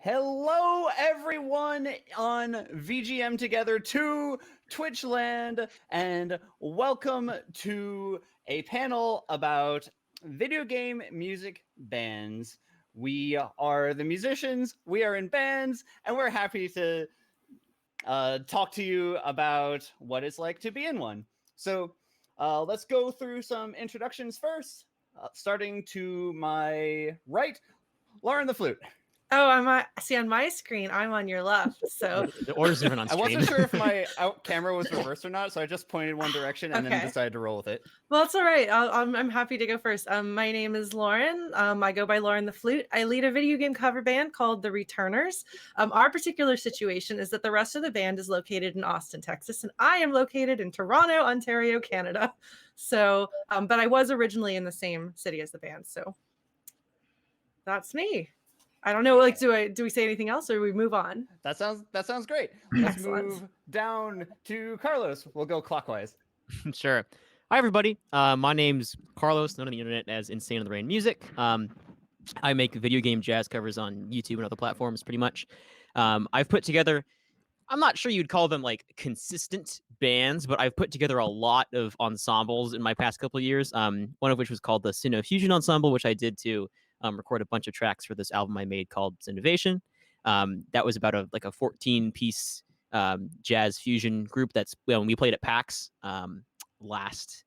Hello, everyone on VGM Together to Twitchland, and welcome to a panel about video game music bands. We are the musicians, we are in bands, and we're happy to talk to you about what it's like to be in one. So let's go through some introductions first, starting to my right, Lauren the Flute. Oh, on my screen. I'm on your left. So the order's different on I screen. wasn't sure if my camera was reversed or not, so I just pointed one direction and then decided to roll with it. Well, it's all right. I'm happy to go first. My name is Lauren. I go by Lauren the Flute. I lead a video game cover band called The Returners. Our particular situation is that the rest of the band is located in Austin, Texas, and I am located in Toronto, Ontario, Canada. So, but I was originally in the same city as the band. So that's me. I don't know. Like, do we say anything else, or we move on? That sounds great. Let's move down to Carlos. We'll go clockwise. Sure. Hi, everybody. My name's Carlos, known on the internet as INSANEINTHERAINMUSIC. I make video game jazz covers on YouTube and other platforms, pretty much. I've put together, I'm not sure you'd call them like consistent bands, but I've put together a lot of ensembles in my past couple of years. One of which was called the Sinnoh Fusion Ensemble, which I did to record a bunch of tracks for this album I made called Innovation. That was about a 14-piece jazz fusion group that's when we played at PAX PAX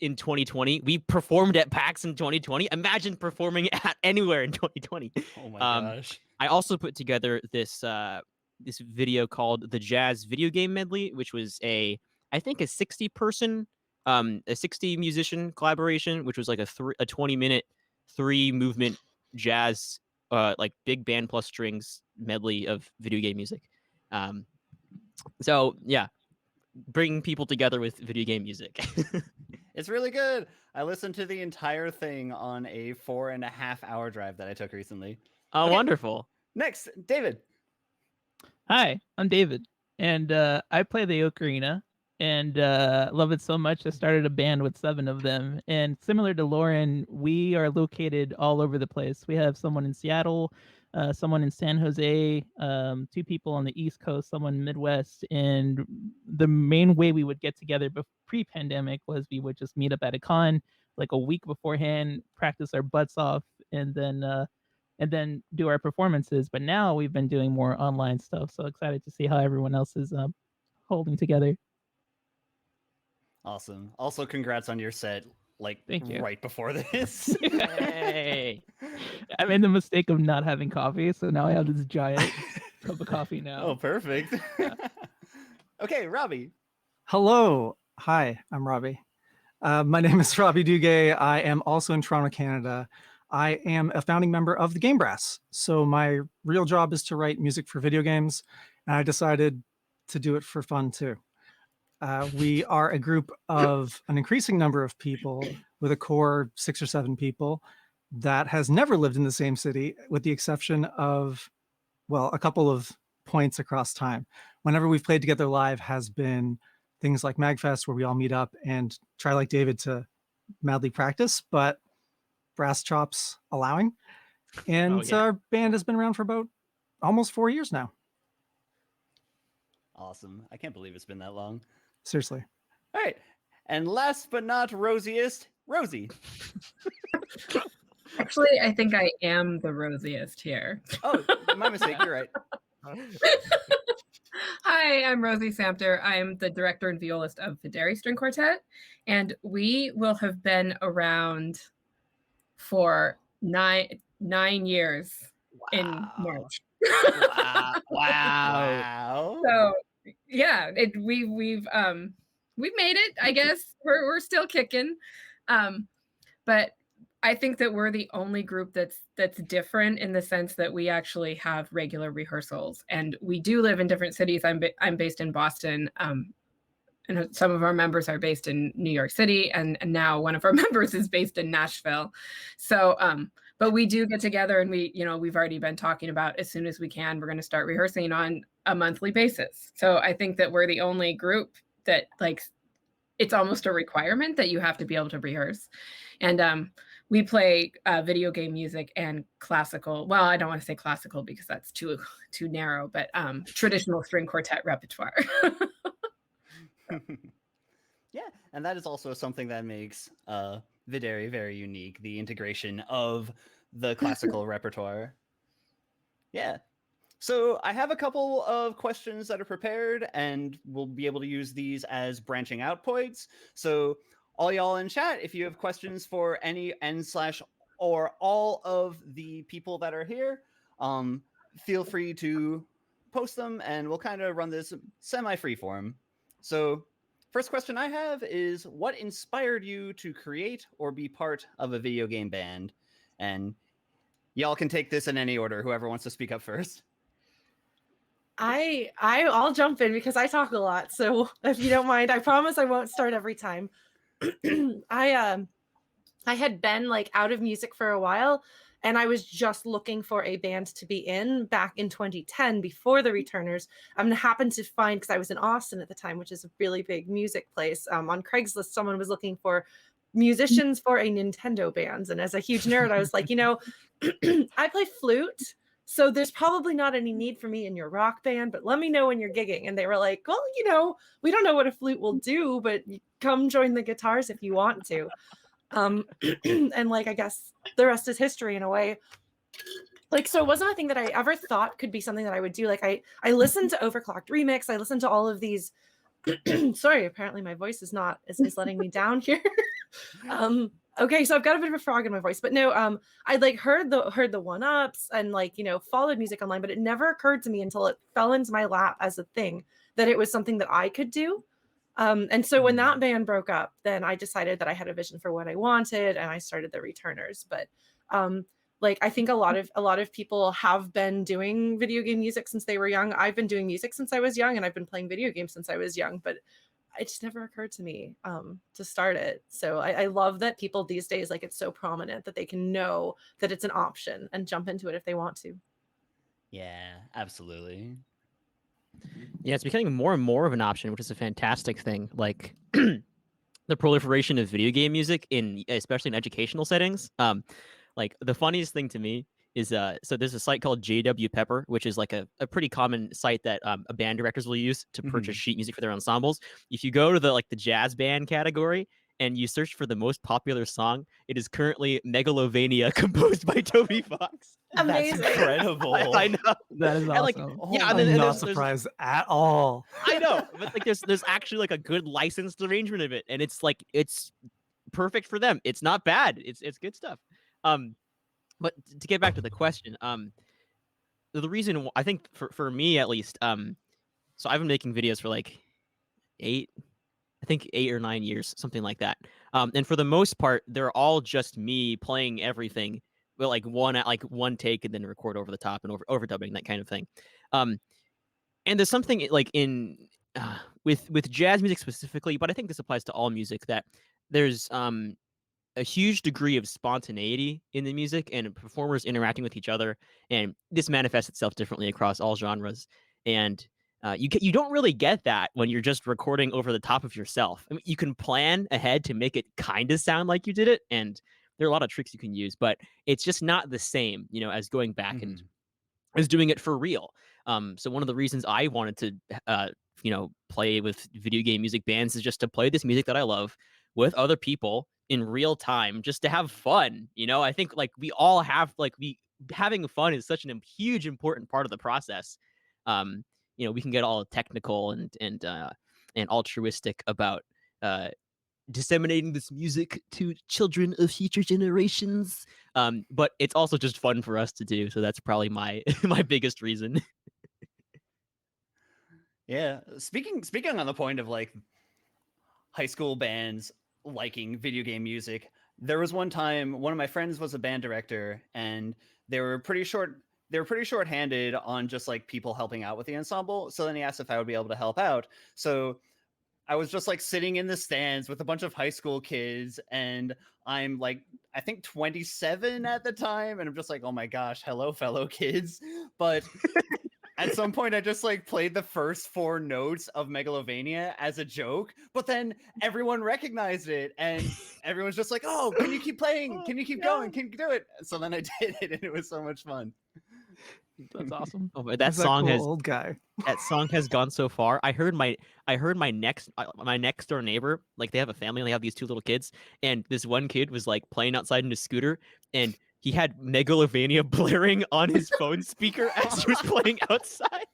in 2020. We performed at PAX in 2020. Imagine performing at anywhere in 2020. Oh my gosh. I also put together this video called the Jazz Video Game Medley, which was I think a 60-person a 60 musician collaboration, which was like a 20-minute 3-movement jazz like big band plus strings medley of video game music. So yeah, bringing people together with video game music. It's really good. I listened to the entire thing on a 4.5-hour drive that I took recently. Oh, okay. Wonderful. Next, David. Hi, I'm David, and I play the ocarina. And love it so much. I started a band with 7 of them. And similar to Lauren, we are located all over the place. We have someone in Seattle, someone in San Jose, 2 people on the East Coast, someone Midwest. And the main way we would get together pre-pandemic was we would just meet up at a con like a week beforehand, practice our butts off, and then do our performances. But now we've been doing more online stuff. So excited to see how everyone else is holding together. Awesome. Also, congrats on your set, Thank you. Right before this. Hey. I made the mistake of not having coffee, so now I have this giant cup of coffee now. Oh, perfect. Yeah. Okay, Robbie. Hello. Hi, I'm Robbie. My name is Robbie Duguay. I am also in Toronto, Canada. I am a founding member of the Game Brass. So my real job is to write music for video games, and I decided to do it for fun too. We are a group of an increasing number of people with a core 6 or 7 people that has never lived in the same city, with the exception of, well, a couple of points across time. Whenever we've played together live has been things like MagFest, where we all meet up and try, like David, to madly practice, but brass chops allowing. And our band has been around for about almost 4 years now. Awesome. I can't believe it's been that long. Seriously. All right. And last but not rosiest, Rosie. Actually, I think I am the rosiest here. Oh, my mistake. You're right. Hi, I'm Rosie Samter. I'm the director and violist of VIDERI String Quartet, and we will have been around for nine years in March. Wow. So yeah, we've made it. I guess we're still kicking, but I think that we're the only group that's different in the sense that we actually have regular rehearsals, and we do live in different cities. I'm based in Boston, and some of our members are based in New York City, and now one of our members is based in Nashville. So, but we do get together, and we've already been talking about, as soon as we can, we're going to start rehearsing on a monthly basis. So I think that we're the only group that, like, it's almost a requirement that you have to be able to rehearse. And we play video game music and classical. Well, I don't want to say classical because that's too narrow, but traditional string quartet repertoire. Yeah, and that is also something that makes Videri very unique, the integration of the classical repertoire. Yeah. So I have a couple of questions that are prepared, and we'll be able to use these as branching out points. So all y'all in chat, if you have questions for any or all of the people that are here, feel free to post them, and we'll kind of run this semi-free form. So first question I have is, what inspired you to create or be part of a video game band? And y'all can take this in any order, whoever wants to speak up first. I'll jump in because I talk a lot. So if you don't mind, I promise I won't start every time. I had been like out of music for a while, and I was just looking for a band to be in back in 2010 before the Returners. Happened to find, because I was in Austin at the time, which is a really big music place. On Craigslist, someone was looking for musicians for a Nintendo band. And as a huge nerd, I was like, I play flute. So there's probably not any need for me in your rock band, but let me know when you're gigging. And they were like, well, we don't know what a flute will do, but come join the guitars if you want to. And like, I guess the rest is history in a way. Like, so it wasn't a thing that I ever thought could be something that I would do. Like I listened to Overclocked Remix. I listened to all of these. Sorry, apparently my voice is letting me down here. Okay, so I've got a bit of a frog in my voice, but no, I'd like heard the one-ups and like, followed music online, but it never occurred to me until it fell into my lap as a thing that it was something that I could do. And so when that band broke up, then I decided that I had a vision for what I wanted, and I started the Returners. But like, I think a lot of people have been doing video game music since they were young. I've been doing music since I was young, and I've been playing video games since I was young, but it just never occurred to me to start it. So I love that people these days, like, it's so prominent that they can know that it's an option and jump into it if they want to. Yeah, absolutely. Yeah, it's becoming more and more of an option, which is a fantastic thing. Like the proliferation of video game music especially in educational settings. Like the funniest thing to me is so there's a site called JW Pepper, which is like a pretty common site that band directors will use to purchase sheet music for their ensembles. If you go to the jazz band category and you search for the most popular song, it is currently Megalovania, composed by Toby Fox. Amazing. That's incredible. I know. That is awesome. And I'm not surprised at all. I know, but like there's actually like a good licensed arrangement of it, and it's perfect for them. It's not bad. It's good stuff. But to get back to the question, the reason I think for me at least, so I've been making videos for like 8 or 9 years, something like that. And for the most part, they're all just me playing everything, but like one take and then record over the top and overdubbing, that kind of thing. And there's something like with jazz music specifically, but I think this applies to all music, that there's a huge degree of spontaneity in the music and performers interacting with each other, and this manifests itself differently across all genres. And you don't really get that when you're just recording over the top of yourself. I mean, you can plan ahead to make it kind of sound like you did it, and there are a lot of tricks you can use, but it's just not the same, as going back and as doing it for real. So one of the reasons I wanted to play with video game music bands is just to play this music that I love with other people in real time, just to have fun. I think like we all have having fun is such a huge important part of the process. We can get all technical and altruistic about disseminating this music to children of future generations, but it's also just fun for us to do. So that's probably my my biggest reason. Yeah, speaking on the point of like high school bands liking video game music, there was one time one of my friends was a band director, and they were pretty short-handed on just like people helping out with the ensemble. So then he asked if I would be able to help out. So I was just like sitting in the stands with a bunch of high school kids, and I'm like, I think 27 at the time, and I'm just like, oh my gosh, hello fellow kids. But At some point, I just like played the first 4 notes of Megalovania as a joke, but then everyone recognized it, and everyone's just like, "Oh, can you keep playing? Can you keep going? Can you do it?" So then I did it, and it was so much fun. That's awesome. Oh, but that Who's song cool has old guy. that song has gone so far. I heard my next door neighbor, like they have a family and they have these 2 little kids, and this one kid was like playing outside in his scooter, and he had Megalovania blaring on his phone speaker as he was playing outside.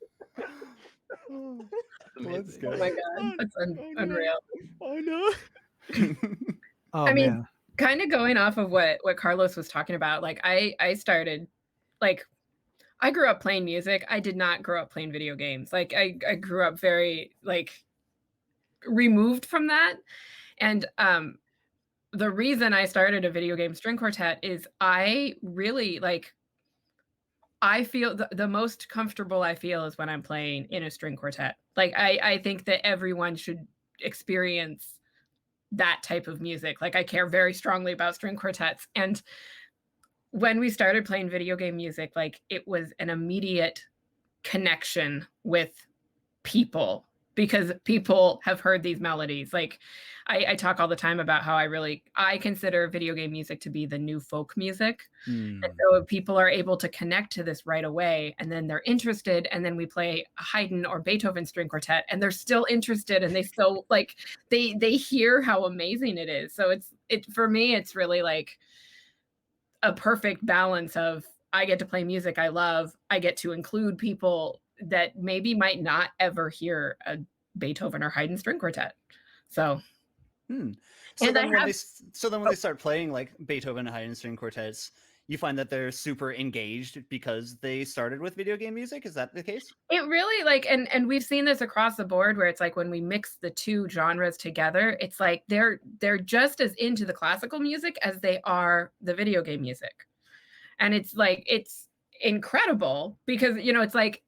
Let's Oh go. my god, that's unreal. I know. Oh, I mean, man. kind of going off of what Carlos was talking about, like I started, like, I grew up playing music. I did not grow up playing video games. Like I grew up very like removed from that. And the reason I started a video game string quartet is I really like, I feel the most comfortable I feel is when I'm playing in a string quartet. Like I think that everyone should experience that type of music. Like I care very strongly about string quartets. And when we started playing video game music, like it was an immediate connection with people because people have heard these melodies. Like I talk all the time about how I consider video game music to be the new folk music. And so people are able to connect to this right away, and then they're interested, and then we play a Haydn or Beethoven string quartet and they're still interested, and they still like they hear how amazing it is. So it for me, it's really like a perfect balance of I get to play music I love, I get to include people that maybe might not ever hear a Beethoven or Haydn string quartet. So So and then I when have they start playing like Beethoven and Haydn string quartets, you find that they're super engaged because they started with video game music. Is that the case? it really like and we've seen this across the board where it's like when we mix the 2 genres together, it's like they're just as into the classical music as they are the video game music. And it's like it's incredible because it's like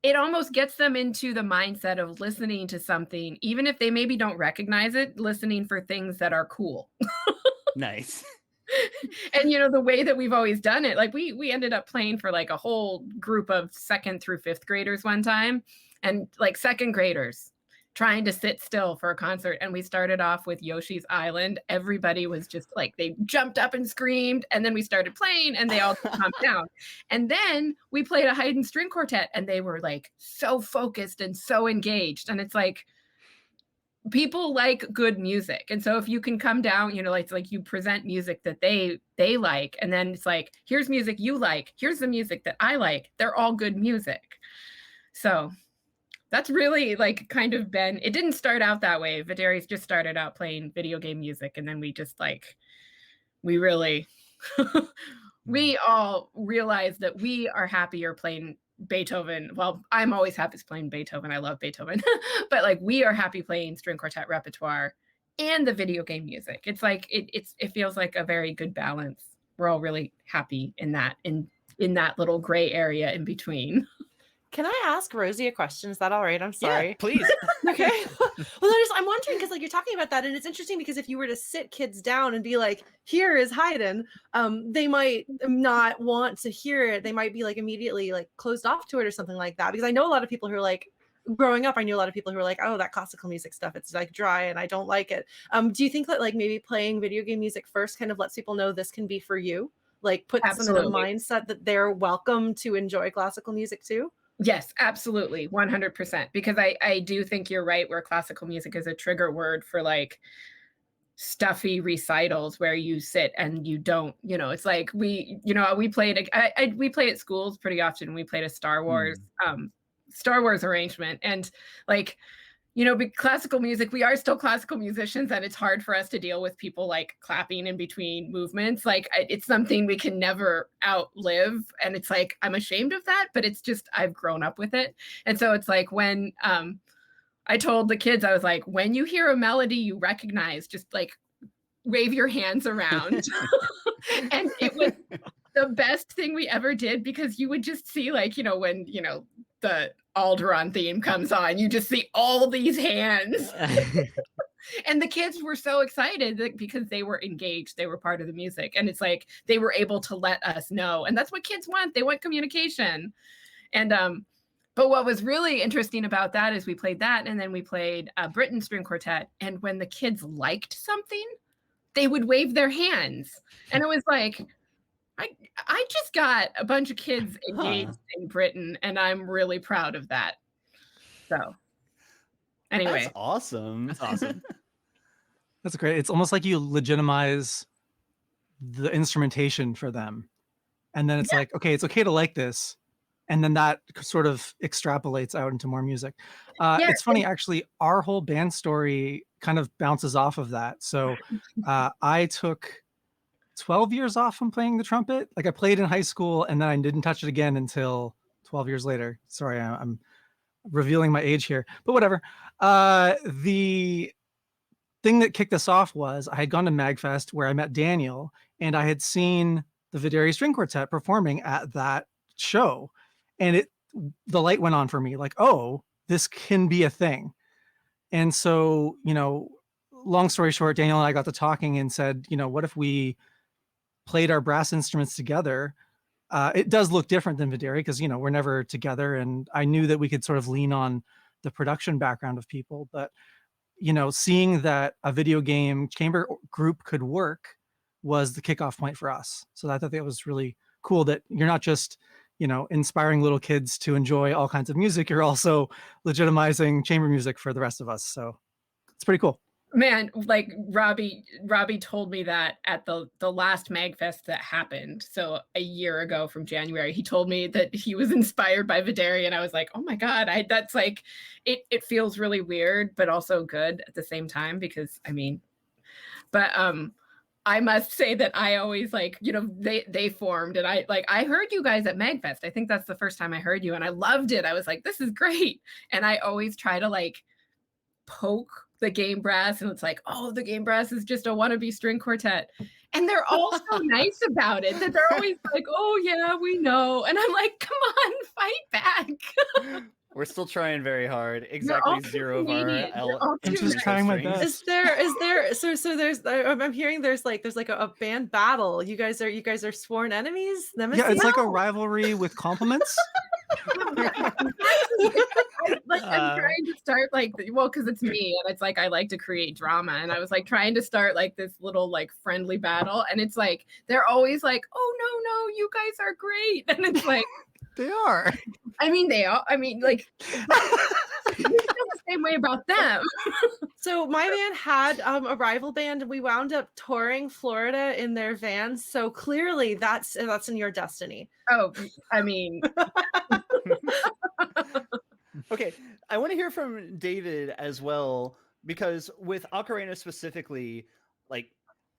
it almost gets them into the mindset of listening to something, even if they maybe don't recognize it, listening for things that are cool. Nice. And the way that we've always done it, like we ended up playing for like a whole group of 2nd through 5th graders one time, and like 2nd graders trying to sit still for a concert. And we started off with Yoshi's Island. Everybody was just like, they jumped up and screamed, and then we started playing and they all calmed down. And then we played a Haydn string quartet and they were like so focused and so engaged. And it's like, people like good music. And so if you can come down, it's like you present music that they like, and then it's like, here's music you like, here's the music that I like, they're all good music. So that's really like kind of been, it didn't start out that way. Videri's just started out playing video game music, and then we just like, we really, we all realized that we are happier playing Beethoven. Well, I'm always happy playing Beethoven. I love Beethoven. But like we are happy playing string quartet repertoire and the video game music. It's like it feels like a very good balance. We're all really happy in that little gray area in between. Can I ask Rosie a question? Is that all right? I'm sorry. Yeah, please. Okay. Well, I'm wondering because like you're talking about that, and it's interesting because if you were to sit kids down and be like, "Here is Haydn," they might not want to hear it. They might be like immediately like closed off to it or something like that. Because I know a lot of people who are like, growing up, I knew a lot of people who were like, "Oh, that classical music stuff, it's like dry and I don't like it." Do you think that like maybe playing video game music first kind of lets people know this can be for you? Like puts them in a mindset that they're welcome to enjoy classical music too? Yes, absolutely. 100%. Because I do think you're right where classical music is a trigger word for like stuffy recitals where you sit and you don't, it's like we played, we play at schools pretty often. We played a Star Wars arrangement, and like, classical music, we are still classical musicians, and it's hard for us to deal with people like clapping in between movements. Like it's something we can never outlive. And it's like, I'm ashamed of that, but it's just, I've grown up with it. And so it's like when I told the kids, I was like, when you hear a melody you recognize, just like wave your hands around. And it was the best thing we ever did, because you would just see like, when, the Alderaan theme comes on, you just see all these hands. And the kids were so excited because they were engaged, they were part of the music, and it's like they were able to let us know. And that's what kids want. They want communication. And but what was really interesting about that is we played that, and then we played Britain String Quartet. And when the kids liked something, they would wave their hands, and it was like, I just got a bunch of kids engaged in Britain, and I'm really proud of that. So anyway, That's awesome. That's awesome. That's great. It's almost like you legitimize the instrumentation for them. And then it's like, okay, it's okay to like this. And then that sort of extrapolates out into more music. It's funny, actually, our whole band story kind of bounces off of that. So I took 12 years off from playing the trumpet. Like I played in high school and then I didn't touch it again until 12 years later. Sorry, I'm revealing my age here, but whatever. The thing that kicked us off was I had gone to MagFest where I met Daniel, and I had seen the VIDERI String Quartet performing at that show. And the light went on for me, like, oh, this can be a thing. And so, long story short, Daniel and I got to talking and said, what if we played our brass instruments together? It does look different than VIDERI because, we're never together. And I knew that we could sort of lean on the production background of people. But, seeing that a video game chamber group could work was the kickoff point for us. So I thought that was really cool that you're not just, inspiring little kids to enjoy all kinds of music. You're also legitimizing chamber music for the rest of us. So it's pretty cool. Man, like Robbie told me that at the last MagFest that happened. So a year ago from January, he told me that he was inspired by VIDERI, and I was like, oh my God, that's like, it feels really weird, but also good at the same time because I must say that I always they formed, and I heard you guys at MagFest. I think that's the first time I heard you, and I loved it. I was like, this is great. And I always try to poke the game brass, and it's like, oh, the game brass is just a wannabe string quartet. And they're all so nice about it that they're always like, oh yeah, we know. And I'm like, come on, fight back. We're still trying very hard. Exactly zero of our I'm just trying my best. Is there so there's I'm hearing there's a band battle. You guys are sworn enemies? Nemesis? Yeah, it's like a rivalry with compliments. I'm trying to start because it's me, and it's like I like to create drama, and I was trying to start this little friendly battle, and it's like they're always like, oh no, you guys are great, and it's like they are. They are. You feel the same way about them. So my band had a rival band, and we wound up touring Florida in their vans. So clearly that's in your destiny. Oh, Okay, I want to hear from David as well, because with Ocarina specifically,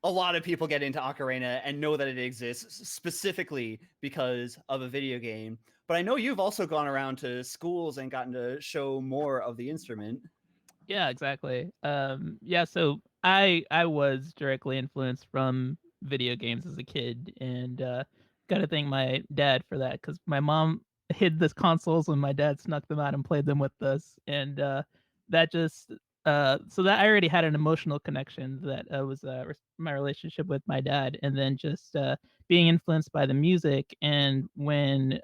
a lot of people get into Ocarina and know that it exists specifically because of a video game. But I know you've also gone around to schools and gotten to show more of the instrument. Yeah, exactly. So I was directly influenced from video games as a kid, and got to thank my dad for that, because my mom hid the consoles and my dad snuck them out and played them with us, and that just so that I already had an emotional connection that was my relationship with my dad, and then just being influenced by the music. And when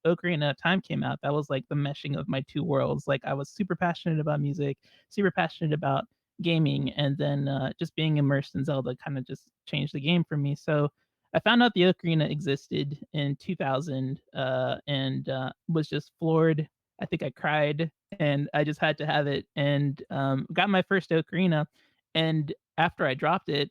Ocarina of Time came out, that was like the meshing of my two worlds. Like I was super passionate about music, super passionate about gaming, and then just being immersed in Zelda kind of just changed the game for me. So I found out the Ocarina existed in 2000 and was just floored. I think I cried, and I just had to have it, and got my first Ocarina. And after I dropped it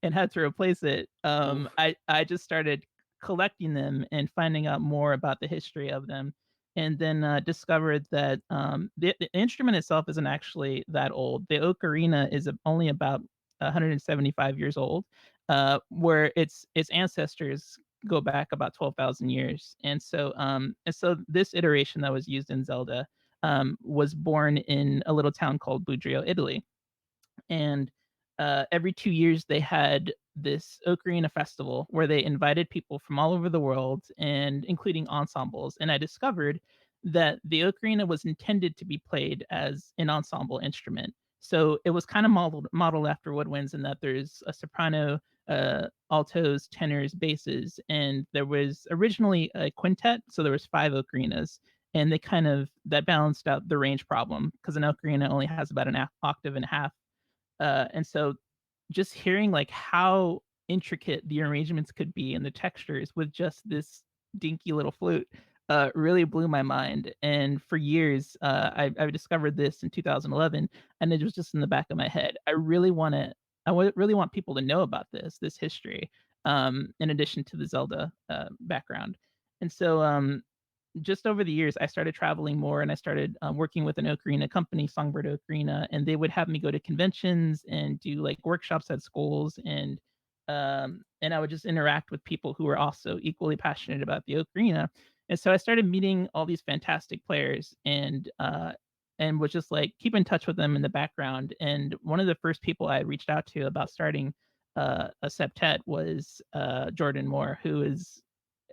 and had to replace it, I just started collecting them and finding out more about the history of them, and then discovered that the instrument itself isn't actually that old. The Ocarina is only about 175 years old, where its ancestors go back about 12,000 years. And so this iteration that was used in Zelda was born in a little town called Budrio, Italy. And every 2 years they had this Ocarina festival where they invited people from all over the world, and including ensembles. And I discovered that the Ocarina was intended to be played as an ensemble instrument. So it was kind of modeled after woodwinds, in that there's a soprano, altos, tenors, basses, and there was originally a quintet, so there was 5 ocarinas, and they kind of that balanced out the range problem because an ocarina only has about an octave and a half, and so just hearing like how intricate the arrangements could be and the textures with just this dinky little flute really blew my mind. And for years, I discovered this in 2011, and it was just in the back of my head. Really want people to know about this history, in addition to the Zelda background. And so just over the years, I started traveling more, and I started working with an ocarina company, Songbird Ocarina, and they would have me go to conventions and do like workshops at schools, and I would just interact with people who were also equally passionate about the ocarina. And so I started meeting all these fantastic players, and was just like keep in touch with them in the background. And one of the first people I reached out to about starting a septet was Jordan Moore, who is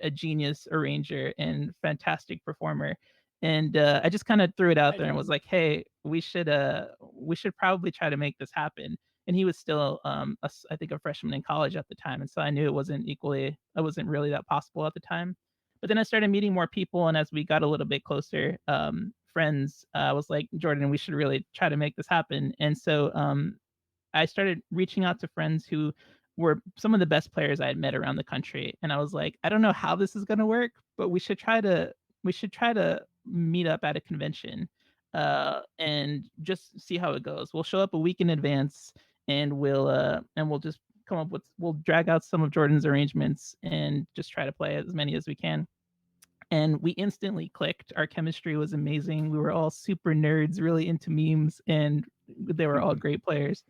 a genius arranger and fantastic performer. And I just kind of threw it out there and was like, "Hey, we should probably try to make this happen." And he was still, I think, a freshman in college at the time, and so I knew it wasn't really that possible at the time. But then I started meeting more people, and as we got a little bit closer, friends, I was like, "Jordan, we should really try to make this happen." And so I started reaching out to friends who were some of the best players I had met around the country, and I was like, I don't know how this is going to work, but we should try to meet up at a convention, and just see how it goes. We'll show up a week in advance, and we'll just we'll drag out some of Jordan's arrangements and just try to play as many as we can. And we instantly clicked. Our chemistry was amazing. We were all super nerds, really into memes, and they were all great players.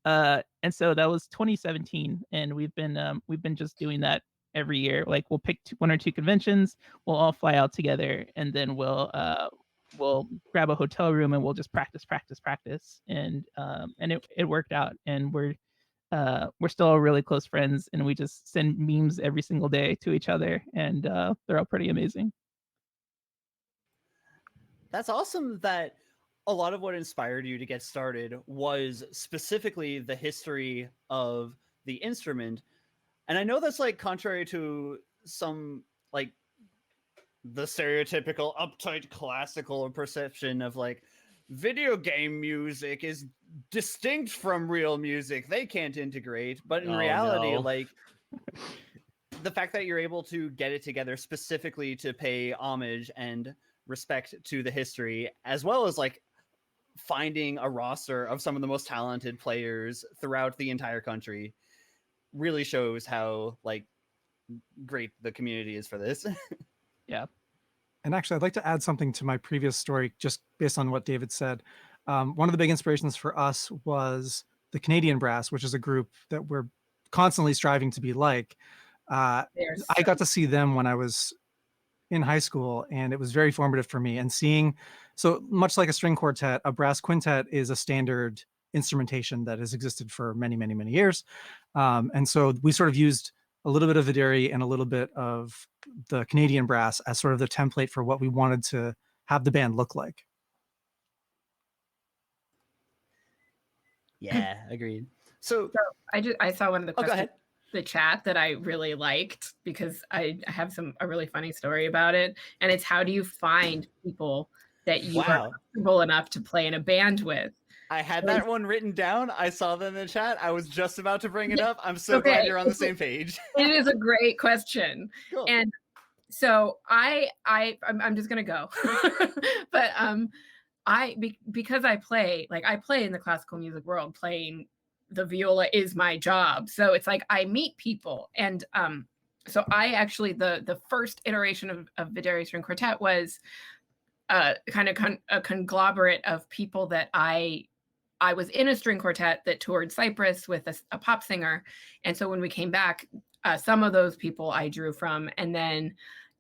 And so that was 2017, and we've been just doing that every year. Like we'll pick 1 or 2 conventions, we'll all fly out together, and then we'll grab a hotel room and we'll just practice, and it worked out. And we're still all really close friends, and we just send memes every single day to each other, and they're all pretty amazing. That's awesome that a lot of what inspired you to get started was specifically the history of the instrument. And I know that's like contrary to some like the stereotypical uptight classical perception of like video game music is distinct from real music. They can't integrate. But in reality, like the fact that you're able to get it together specifically to pay homage and respect to the history, as well as like finding a roster of some of the most talented players throughout the entire country, really shows how like great the community is for this. Yeah. And actually, I'd like to add something to my previous story, just based on what David said. One of the big inspirations for us was the Canadian Brass, which is a group that we're constantly striving to be like. I got to see them when I was in high school, and it was very formative for me. And seeing, so much like a string quartet, a brass quintet is a standard instrumentation that has existed for many, many, many years. And so we sort of used a little bit of VIDERI and a little bit of the Canadian brass as sort of the template for what we wanted to have the band look like. Yeah, agreed. So I saw one of the questions, go ahead. The chat, that I really liked because I have a really funny story about it. And it's, how do you find people that you are comfortable enough to play in a band with? I had that one written down. I saw that in the chat. I was just about to bring it up. I'm so glad you're on the same page. It is a great question. Cool. And so I'm just gonna go. But because I play in the classical music world, playing the viola is my job. So it's like I meet people. And so I actually, the first iteration of VIDERI String Quartet was kind of a conglomerate of people that I was in a string quartet that toured Cyprus with a pop singer. And so when we came back, some of those people I drew from. And then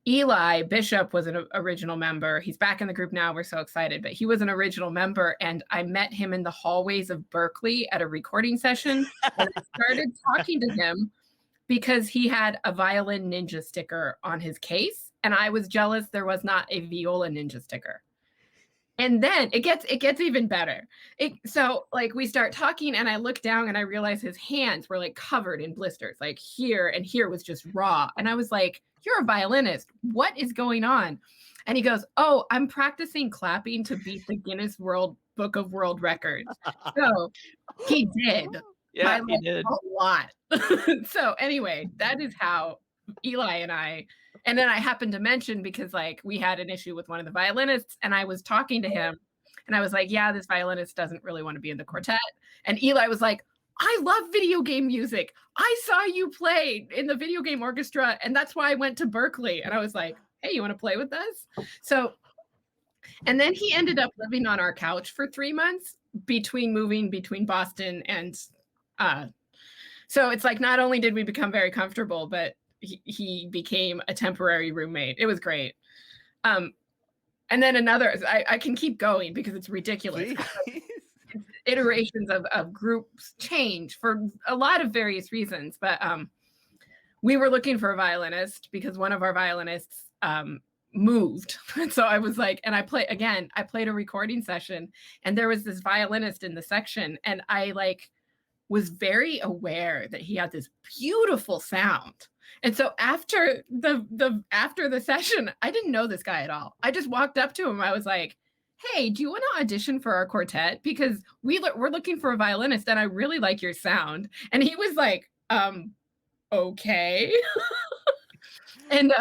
Eli Bishop was an original member. He's back in the group now. We're so excited. But he was an original member. And I met him in the hallways of Berkeley at a recording session. And I started talking to him because he had a Violin Ninja sticker on his case. And I was jealous there was not a Viola Ninja sticker. And then it gets even better. So like we start talking and I look down and I realize his hands were like covered in blisters, like here and here was just raw. And I was like, you're a violinist. What is going on? And he goes, oh, I'm practicing clapping to beat the Guinness Book of World Records. So he did. Yeah, by, he like, did. a lot. So anyway, that is how Eli and then I happened to mention, because like we had an issue with one of the violinists and I was talking to him and I was like, yeah, this violinist doesn't really want to be in the quartet. And Eli was like, I love video game music. I saw you play in the video game orchestra and that's why I went to Berkeley. And I was like, hey, you want to play with us? So, and then he ended up living on our couch for 3 months moving between Boston and so it's like, not only did we become very comfortable, but he became a temporary roommate. It was great. And then another, I can keep going because it's ridiculous. Iterations of groups change for a lot of various reasons, but we were looking for a violinist because one of our violinists moved. And so I was like, and I played a recording session and there was this violinist in the section and I like was very aware that he had this beautiful sound. And so after the session, I didn't know this guy at all. I just walked up to him. I was like, hey, do you want to audition for our quartet? Because we're looking for a violinist and I really like your sound. And he was like, okay. And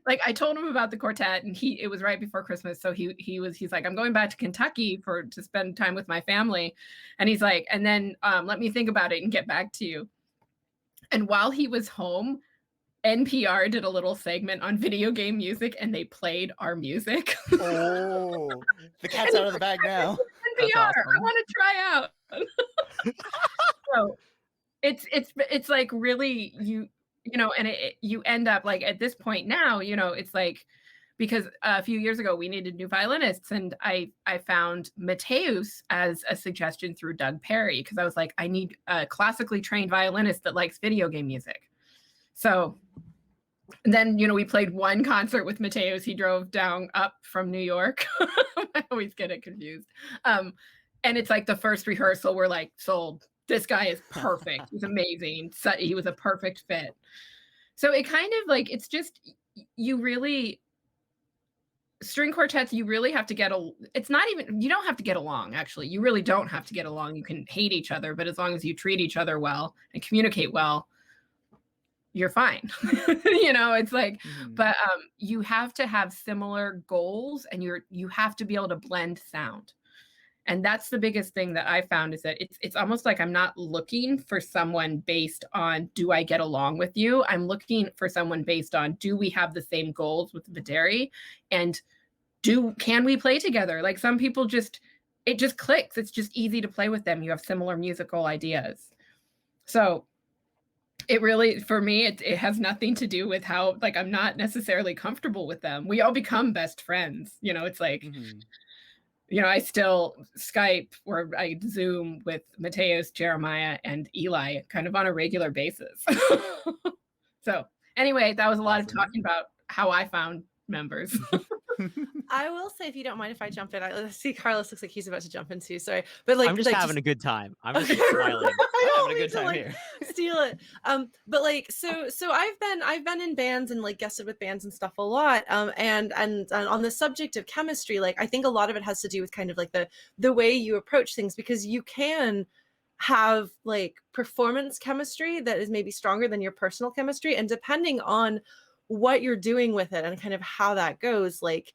like I told him about the quartet and it was right before Christmas. So he's like, I'm going back to Kentucky to spend time with my family. And he's like, and then let me think about it and get back to you. And while he was home, NPR did a little segment on video game music and they played our music. Oh, the cat's out of the bag now. NPR, awesome. I want to try out. So it's like really you know, and you end up like at this point now, you know, it's like, because a few years ago we needed new violinists and I found Mateus as a suggestion through Doug Perry because I was like, I need a classically trained violinist that likes video game music. So then, you know, we played one concert with Mateus. He drove up from New York. I always get it confused. And it's like the first rehearsal, we're like, sold. This guy is perfect. He's amazing. So he was a perfect fit. So it kind of like, it's just, string quartets, you really have to you don't have to get along, actually. You really don't have to get along. You can hate each other, but as long as you treat each other well and communicate well, you're fine. You know, it's like, but you have to have similar goals and you have to be able to blend sound. And that's the biggest thing that I found is that it's almost like I'm not looking for someone based on, do I get along with you? I'm looking for someone based on, do we have the same goals with VIDERI? And can we play together? Like some people it just clicks. It's just easy to play with them. You have similar musical ideas. So it really, for me, it has nothing to do with how, like, I'm not necessarily comfortable with them. We all become best friends. You know, it's like, you know, I still Skype or I Zoom with Mateus, Jeremiah, and Eli kind of on a regular basis. So anyway, that was a lot of talking about how I found members. I will say, if you don't mind if I jump in, I see Carlos looks like he's about to jump in too. Sorry, but like I'm just having a good time. I'm just smiling. I'm having a good time here. Steal it. But like, so I've been in bands and like guested with bands and stuff a lot. And on the subject of chemistry, like I think a lot of it has to do with kind of like the way you approach things, because you can have like performance chemistry that is maybe stronger than your personal chemistry, and depending on what you're doing with it and kind of how that goes, like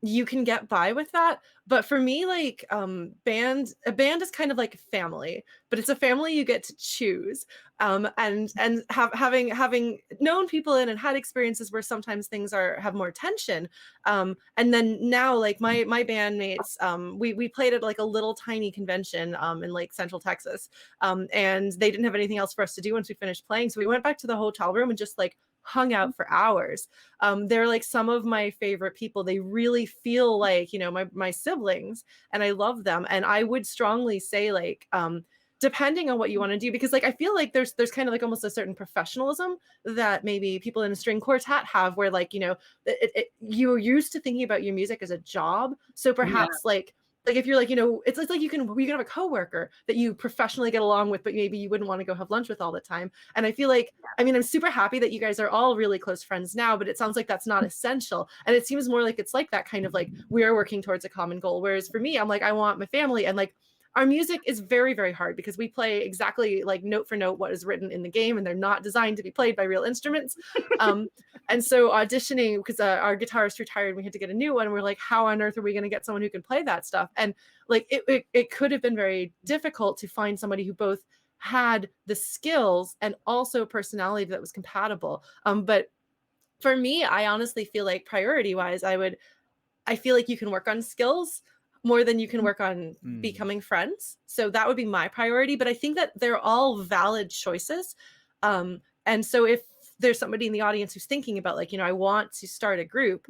you can get by with that. But for me, like a band is kind of like a family, but it's a family you get to choose. And having known people in and had experiences where sometimes things have more tension. And then now, like my bandmates, we played at like a little tiny convention in like Central Texas, and they didn't have anything else for us to do once we finished playing, so we went back to the hotel room and just like hung out for hours. They're like some of my favorite people. They really feel like, you know, my siblings, and I love them. And I would strongly say like depending on what you want to do, because like I feel like there's kind of like almost a certain professionalism that maybe people in a string quartet have, where like, you know, you're used to thinking about your music as a job. So perhaps like if you're like, you know, it's like you can have a coworker that you professionally get along with, but maybe you wouldn't want to go have lunch with all the time. And I feel like, I mean, I'm super happy that you guys are all really close friends now, but it sounds like that's not essential. And it seems more like it's like that kind of like we're working towards a common goal. Whereas for me, I'm like, I want my family, and like our music is very, very hard because we play exactly like note for note what is written in the game, and they're not designed to be played by real instruments. And so auditioning, because our guitarist retired, we had to get a new one. We're like, how on earth are we going to get someone who can play that stuff? And like it could have been very difficult to find somebody who both had the skills and also personality that was compatible. But for me, I honestly feel like priority wise, I feel like you can work on skills more than you can work on becoming friends. So that would be my priority. But I think that they're all valid choices. And so if there's somebody in the audience who's thinking about like, you know, I want to start a group,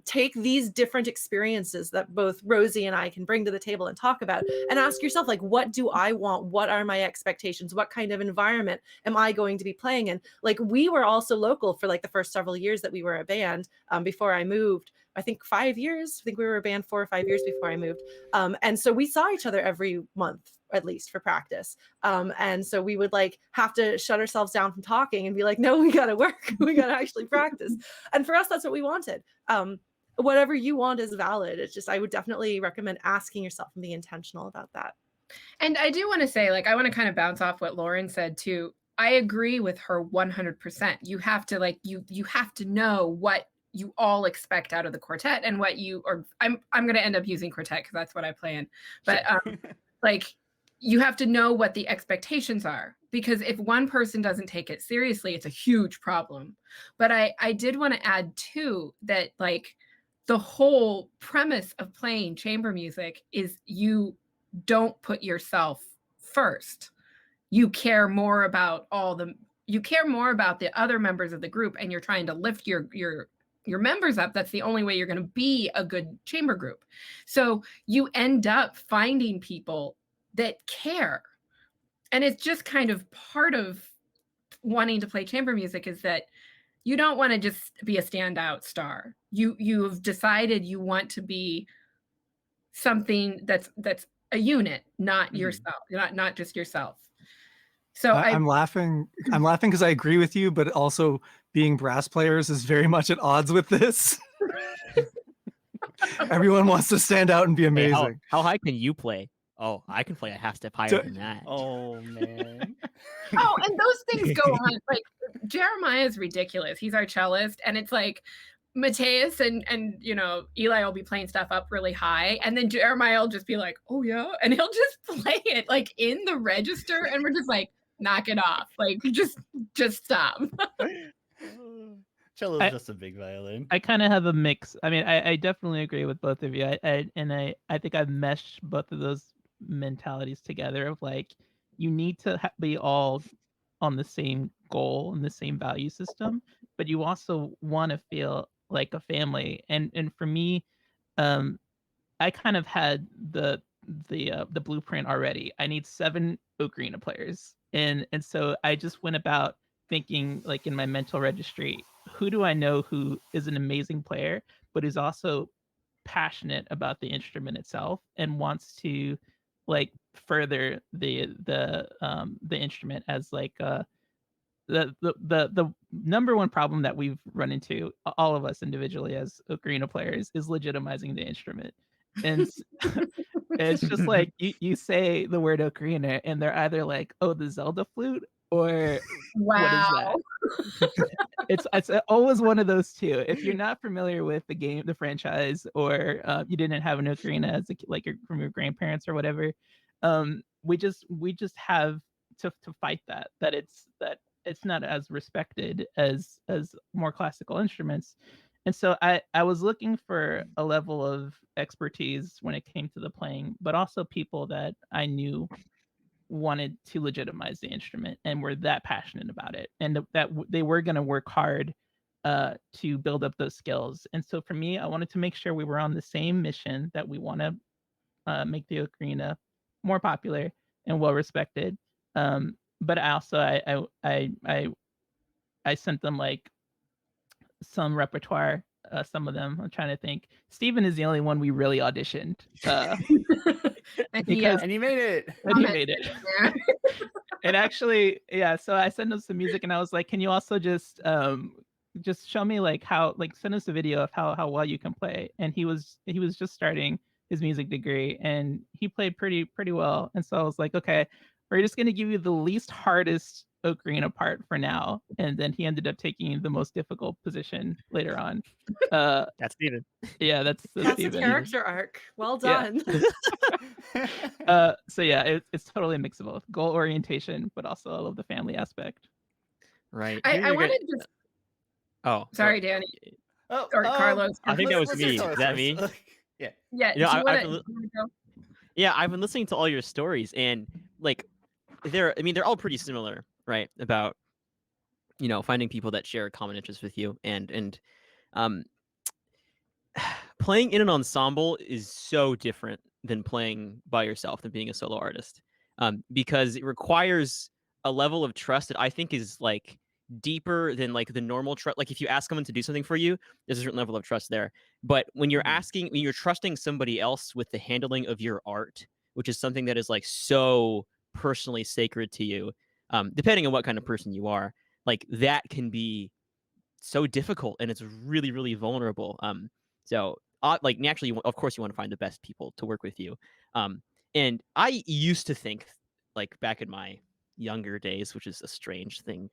take these different experiences that both Rosie and I can bring to the table and talk about, and ask yourself, like, what do I want? What are my expectations? What kind of environment am I going to be playing in? Like, we were also local for like the first several years that we were a band before I moved. I think 5 years. I think we were a band 4 or 5 years before I moved. And so we saw each other every month, at least for practice. And so we would like have to shut ourselves down from talking and be like, no, we got to work. We got to actually practice. And for us, that's what we wanted. Whatever you want is valid. It's just, I would definitely recommend asking yourself and being intentional about that. And I do want to say, like, I want to kind of bounce off what Lauren said too. I agree with her 100%. You have to like, you have to know what you all expect out of the quartet and what you, or I'm going to end up using quartet because that's what I play in. But like, you have to know what the expectations are, because if one person doesn't take it seriously, it's a huge problem. But I did want to add too that like the whole premise of playing chamber music is you don't put yourself first. You care more about you care more about the other members of the group, and you're trying to lift your members up. That's the only way you're going to be a good chamber group. So you end up finding people that care. And it's just kind of part of wanting to play chamber music, is that you don't want to just be a standout star. You've decided you want to be something that's a unit, not yourself, not just yourself. So I'm laughing because I agree with you, but also being brass players is very much at odds with this. Everyone wants to stand out and be amazing. Hey, how high can you play? Oh, I can play a half step higher than that. Oh man. Oh, and those things go on. Like Jeremiah is ridiculous. He's our cellist, and it's like Mateus and you know, Eli will be playing stuff up really high, and then Jeremiah will just be like, oh yeah, and he'll just play it like in the register, and we're just like, knock it off, like just stop. Cello's just a big violin. I kind of have a mix. I mean, I definitely agree with both of you. I think I've meshed both of those mentalities together of like, you need to be all on the same goal and the same value system, but you also want to feel like a family. And for me, I kind of had the blueprint already. I need 7 ocarina players, and so I just went about thinking, like, in my mental registry, who do I know who is an amazing player but is also passionate about the instrument itself and wants to like further the instrument as like the number one problem that we've run into, all of us individually as ocarina players, is legitimizing the instrument. And it's just like you say the word ocarina and they're either like, oh, the Zelda flute, or Wow. what is that? It's always one of those two. If you're not familiar with the game, the franchise, or you didn't have an ocarina as from your grandparents or whatever, we just have to fight that it's not as respected as more classical instruments. And so I was looking for a level of expertise when it came to the playing, but also people that I knew wanted to legitimize the instrument and were that passionate about it, and that they were going to work hard to build up those skills. And so for me, I wanted to make sure we were on the same mission, that we want to make the ocarina more popular, and well respected. But I also I sent them like some repertoire. Some of them, I'm trying to think. Steven is the only one we really auditioned. And Because- And he made it. And he made it. Yeah. And actually, yeah, so I sent him some music and I was like, can you also just show me like how, like, send us a video of how well you can play. And he was just starting his music degree and he played pretty well. And so I was like, okay, we're just gonna give you the least hardest ocarina part for now. And then he ended up taking the most difficult position later on. That's Steven. Yeah, that's That's a Steven. character arc. Well Yeah. done. So yeah, it's totally a mix of both goal orientation, but also I love the family aspect. Right. I Here you're wanted gonna- to. Oh, Sorry, Danny. Oh, Or Carlos. I think that was let's me. hear Carlos Is that first. me? Yeah. Yeah. You know, do you I've wanna go? Yeah, I've been listening to all your stories, and like, they're all pretty similar, right? About finding people that share a common interest with you, and um, playing in an ensemble is so different than playing by yourself, than being a solo artist, because it requires a level of trust that I think is like deeper than like the normal trust. Like if you ask someone to do something for you, there's a certain level of trust there. But when you're when you're trusting somebody else with the handling of your art, which is something that is like so personally sacred to you, depending on what kind of person you are, like that can be so difficult and it's really, really vulnerable. So like naturally, of course, you want to find the best people to work with you. And I used to think, like back in my younger days, which is a strange thing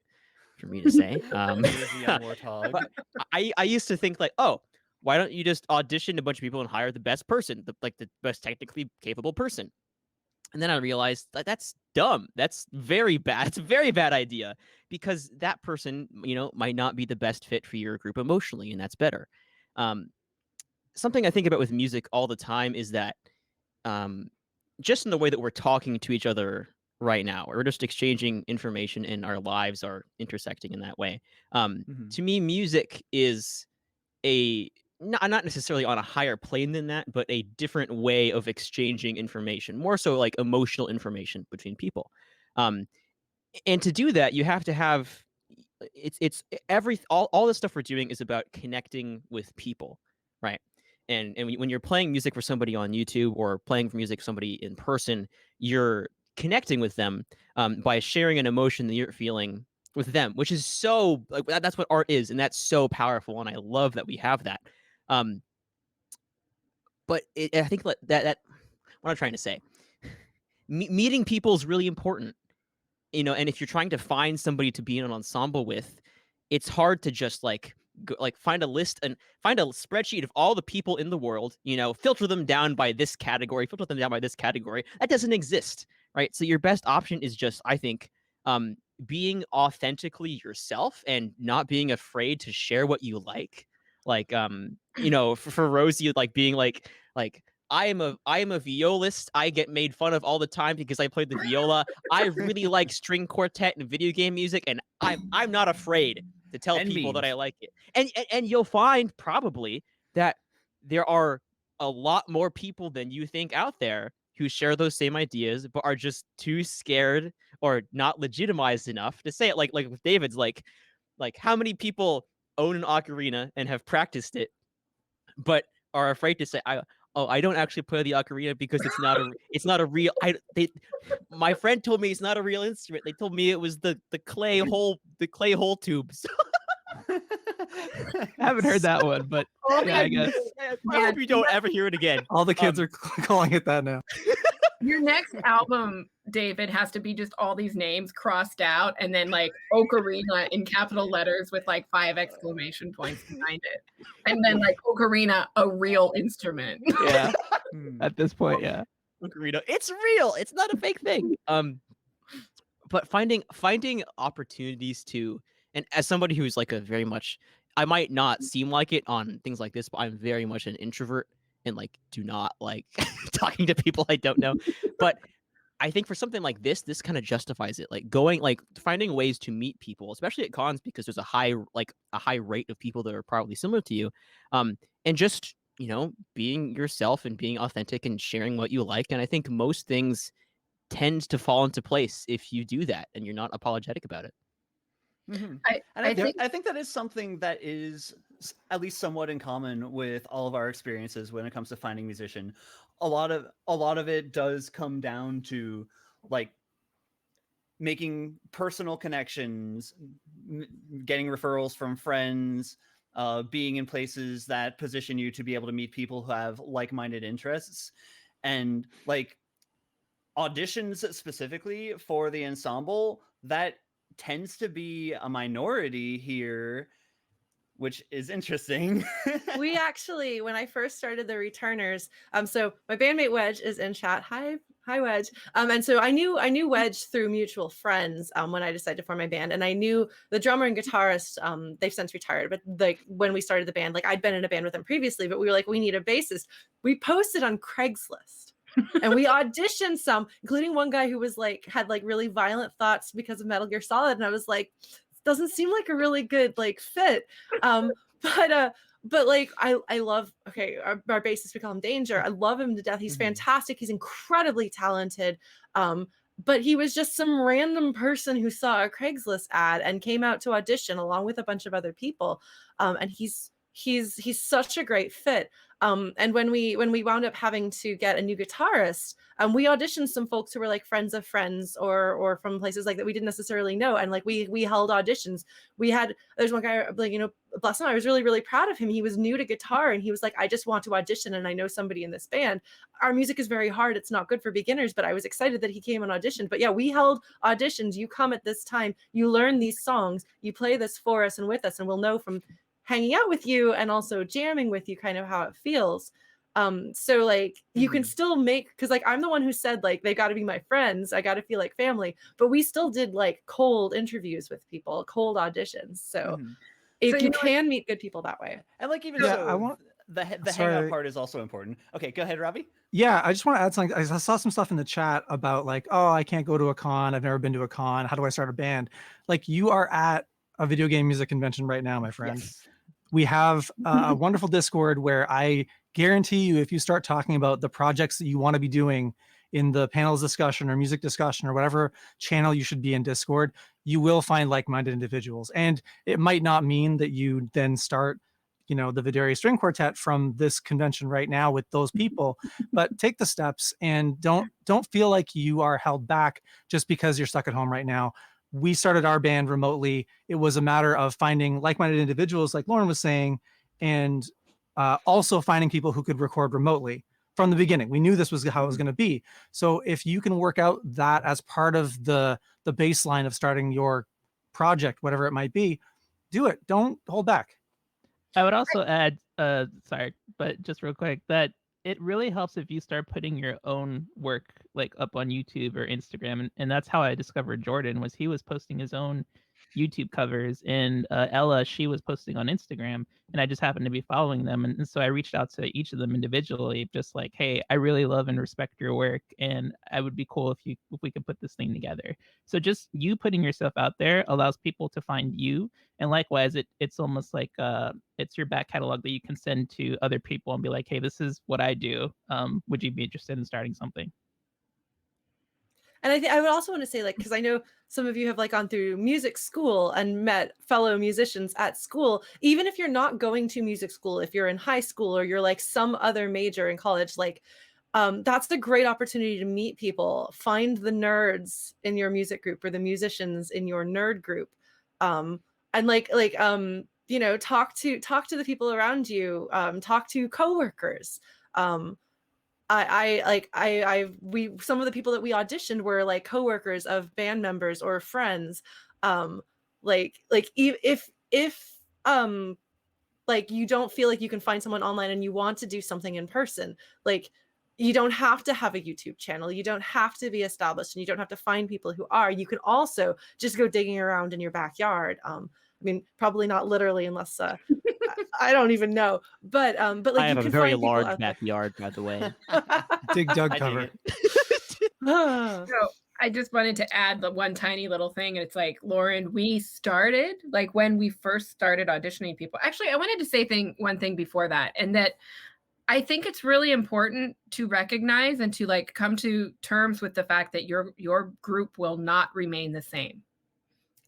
for me to say. He was a young warthog. But I used to think like, oh, why don't you just audition a bunch of people and hire the best person, the best technically capable person? And then I realized that that's dumb. That's very bad. It's a very bad idea because that person, might not be the best fit for your group emotionally, and that's better. Something I think about with music all the time is that just in the way that we're talking to each other right now, we're just exchanging information and our lives are intersecting in that way. To me, music is not necessarily on a higher plane than that, but a different way of exchanging information, more so like emotional information between people. And to do that, you have to have all the stuff we're doing is about connecting with people, right? And when you're playing music for somebody on YouTube or playing for music for somebody in person, you're connecting with them by sharing an emotion that you're feeling with them, which is so like that's what art is, and that's so powerful, and I love that we have that. But I think that what I'm trying to say, meeting people is really important, and if you're trying to find somebody to be in an ensemble with, it's hard to just like find a list and find a spreadsheet of all the people in the world, filter them down by this category, filter them down by this category. That doesn't exist, right? So your best option is just, I think, being authentically yourself and not being afraid to share what you like. Like, for Rosie, like being like I am a violist. I get made fun of all the time because I played the viola. I really like string quartet and video game music, and I'm not afraid to tell And people that memes. I like it. And you'll find probably that there are a lot more people than you think out there who share those same ideas, but are just too scared or not legitimized enough to say it. Like with David's, like how many people own an ocarina and have practiced it, but are afraid to say, I don't actually play the ocarina because it's not a real. My friend told me it's not a real instrument. They told me it was the clay hole tubes. I haven't heard that one, but Oh, yeah, I guess. I hope you don't ever hear it again. All the kids are calling it that now. Your next album, David, has to be just all these names crossed out and then like Ocarina in capital letters with like 5 exclamation points behind it. And then like Ocarina, a real instrument. Yeah. At this point, yeah. Ocarina, it's real. It's not a fake thing. But finding opportunities to, and as somebody who's like a very much, I might not seem like it on things like this, but I'm very much an introvert and like do not like talking to people I don't know. But I think for something like this kind of justifies it. Like finding ways to meet people, especially at cons, because there's a high rate of people that are probably similar to you. And just, being yourself and being authentic and sharing what you like. And I think most things tend to fall into place if you do that and you're not apologetic about it. Mm-hmm. I I think that is something that is at least somewhat in common with all of our experiences when it comes to finding musician. A lot of it does come down to like making personal connections, getting referrals from friends, being in places that position you to be able to meet people who have like-minded interests, and like auditions specifically for the ensemble, that tends to be a minority here, which is interesting. We actually, when I first started the Returners, so my bandmate Wedge is in chat. Hi Wedge. And so I knew Wedge through mutual friends when I decided to form my band, and I knew the drummer and guitarist. They've since retired, but like when we started the band, like I'd been in a band with them previously, but we were like, we need a bassist. We posted on Craigslist. And we auditioned some, including one guy who was like had like really violent thoughts because of Metal Gear Solid, and I was like, doesn't seem like a really good like fit. But like I love our bassist, we call him Danger. I love him to death. He's fantastic. He's incredibly talented. But he was just some random person who saw a Craigslist ad and came out to audition along with a bunch of other people. And he's such a great fit. And when we wound up having to get a new guitarist, we auditioned some folks who were like friends of friends or from places like that we didn't necessarily know. And like we held auditions. There's one guy, like, you know, bless him, I was really, really proud of him. He was new to guitar and he was like, I just want to audition and I know somebody in this band. Our music is very hard. It's not good for beginners, but I was excited that he came and auditioned. But yeah, we held auditions. You come at this time, you learn these songs, you play this for us and with us, and we'll know from hanging out with you and also jamming with you kind of how it feels. So like you can still make, because like I'm the one who said like they got to be my friends, I got to feel like family, but we still did like cold interviews with people, cold auditions. So if you can meet good people that way. And like even Yeah, so, I want the sorry. hangout part is also important. Okay, go ahead, Robbie. Yeah, I just want to add something. I saw some stuff in the chat about like, oh, I can't go to a con. I've never been to a con. How do I start a band? Like you are at a video game music convention right now, my friend. Yes. We have a wonderful Discord where I guarantee you, if you start talking about the projects that you want to be doing in the panels discussion or music discussion or whatever channel you should be in Discord, you will find like-minded individuals. And it might not mean that you then start, you know, the VIDERI string quartet from this convention right now with those people, but take the steps and don't feel like you are held back just because you're stuck at home right now. We started our band remotely. It was a matter of finding like-minded individuals, like Lauren was saying, and also finding people who could record remotely from the beginning. We knew this was how it was going to be. So if you can work out that as part of the baseline of starting your project, whatever it might be, do it. Don't hold back. I would also add, sorry, but just real quick, that it really helps if you start putting your own work like up on YouTube or Instagram, and that's how I discovered Jordan. Was he was posting his own YouTube covers, and Ella, she was posting on Instagram, and I just happened to be following them, and so I reached out to each of them individually, just like, hey, I really love and respect your work, and I would be cool if we could put this thing together. So just you putting yourself out there allows people to find you, and likewise, it's almost like it's your back catalog that you can send to other people and be like, hey, this is what I do. Would you be interested in starting something? And I would also want to say, like, because I know some of you have like gone through music school and met fellow musicians at school. Even if you're not going to music school, if you're in high school or you're like some other major in college, like that's a great opportunity to meet people, find the nerds in your music group or the musicians in your nerd group, and you know, talk to the people around you, talk to coworkers. Some of the people that we auditioned were like coworkers of band members or friends. If like you don't feel like you can find someone online and you want to do something in person, like you don't have to have a YouTube channel. You don't have to be established, and you don't have to find people who are. You can also just go digging around in your backyard. I mean, probably not literally, unless I don't even know. But like I have you can a very find people large out there. backyard, by the way. Dig Doug I dig cover. it. So I just wanted to add the one tiny little thing. It's like, Lauren, we started like when we first started auditioning people. Actually, I wanted to say one thing before that, and that I think it's really important to recognize and to like come to terms with the fact that your group will not remain the same.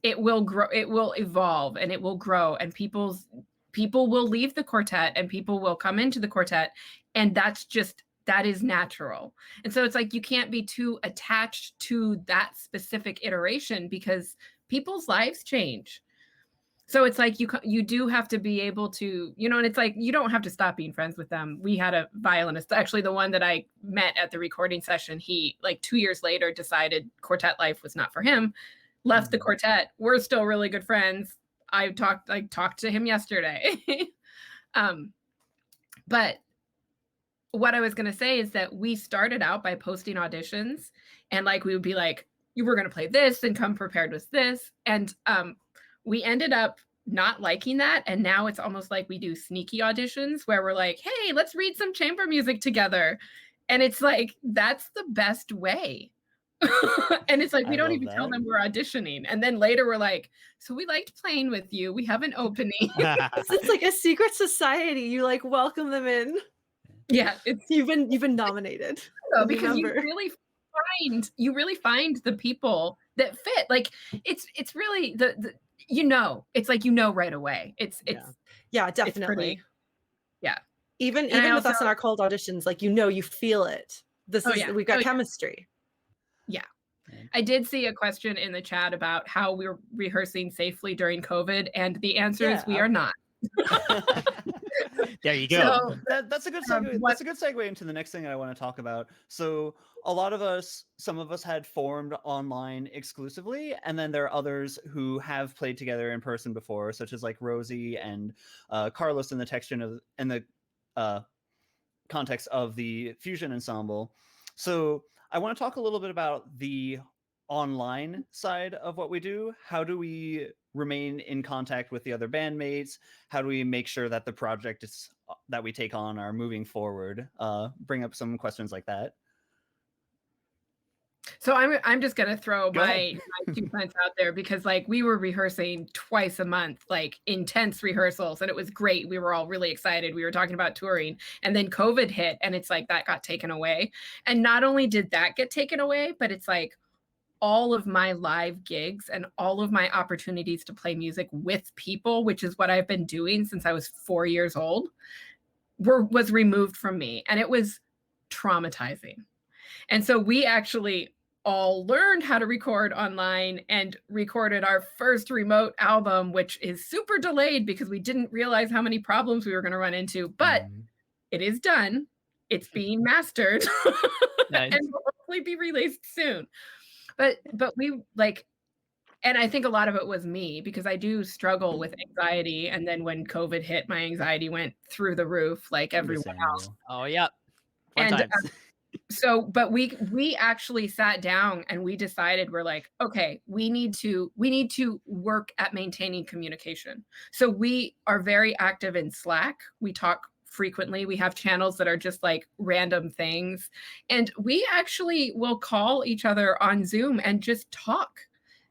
It will grow, it will evolve, and it will grow, and people will leave the quartet and people will come into the quartet, and that is natural. And so it's like you can't be too attached to that specific iteration because people's lives change. So it's like you do have to be able to, and it's like you don't have to stop being friends with them. We had a violinist, actually the one that I met at the recording session, he like 2 years later decided quartet life was not for him, left the quartet. We're still really good friends. I talked to him yesterday. But what I was going to say is that we started out by posting auditions, and like we would be like, you were going to play this and come prepared with this. And we ended up not liking that. And now it's almost like we do sneaky auditions where we're like, hey, let's read some chamber music together. And it's like, that's the best way. And it's like, we don't even tell them we're auditioning. And then later we're like, so we liked playing with you. We have an opening. It's like a secret society. You like welcome them in. Yeah. You've been nominated. So, because you really find the people that fit. Like it's really it's like, right away. It's definitely. Yeah. Even with us in our cold auditions, like, you feel it. We've got chemistry. Yeah. I did see a question in the chat about how we were rehearsing safely during COVID, and the answer is we are not. There you go. So that's a good segue. That's a good segue into the next thing I want to talk about. So some of us had formed online exclusively, and then there are others who have played together in person before, such as like Rosie and Carlos in the context of the fusion ensemble. So I want to talk a little bit about the online side of what we do. How do we remain in contact with the other bandmates? How do we make sure that the projects that we take on are moving forward? Bring up some questions like that. So I'm just gonna throw my 2 cents out there, because like we were rehearsing twice a month, like intense rehearsals, and it was great. We were all really excited. We were talking about touring, and then COVID hit, and it's like that got taken away. And not only did that get taken away, but it's like all of my live gigs and all of my opportunities to play music with people, which is what I've been doing since I was 4 years old, was removed from me, and it was traumatizing. And so we actually all learned how to record online and recorded our first remote album, which is super delayed because we didn't realize how many problems we were going to run into, but it is done. It's being mastered. Nice. And will hopefully be released soon. But we like, and I think a lot of it was me, because I do struggle with anxiety. And then when COVID hit, my anxiety went through the roof like everyone else. Oh, yeah. So, but we actually sat down and we decided, we're like, okay, we need to work at maintaining communication. So we are very active in Slack. We talk frequently. We have channels that are just like random things. And we actually will call each other on Zoom and just talk.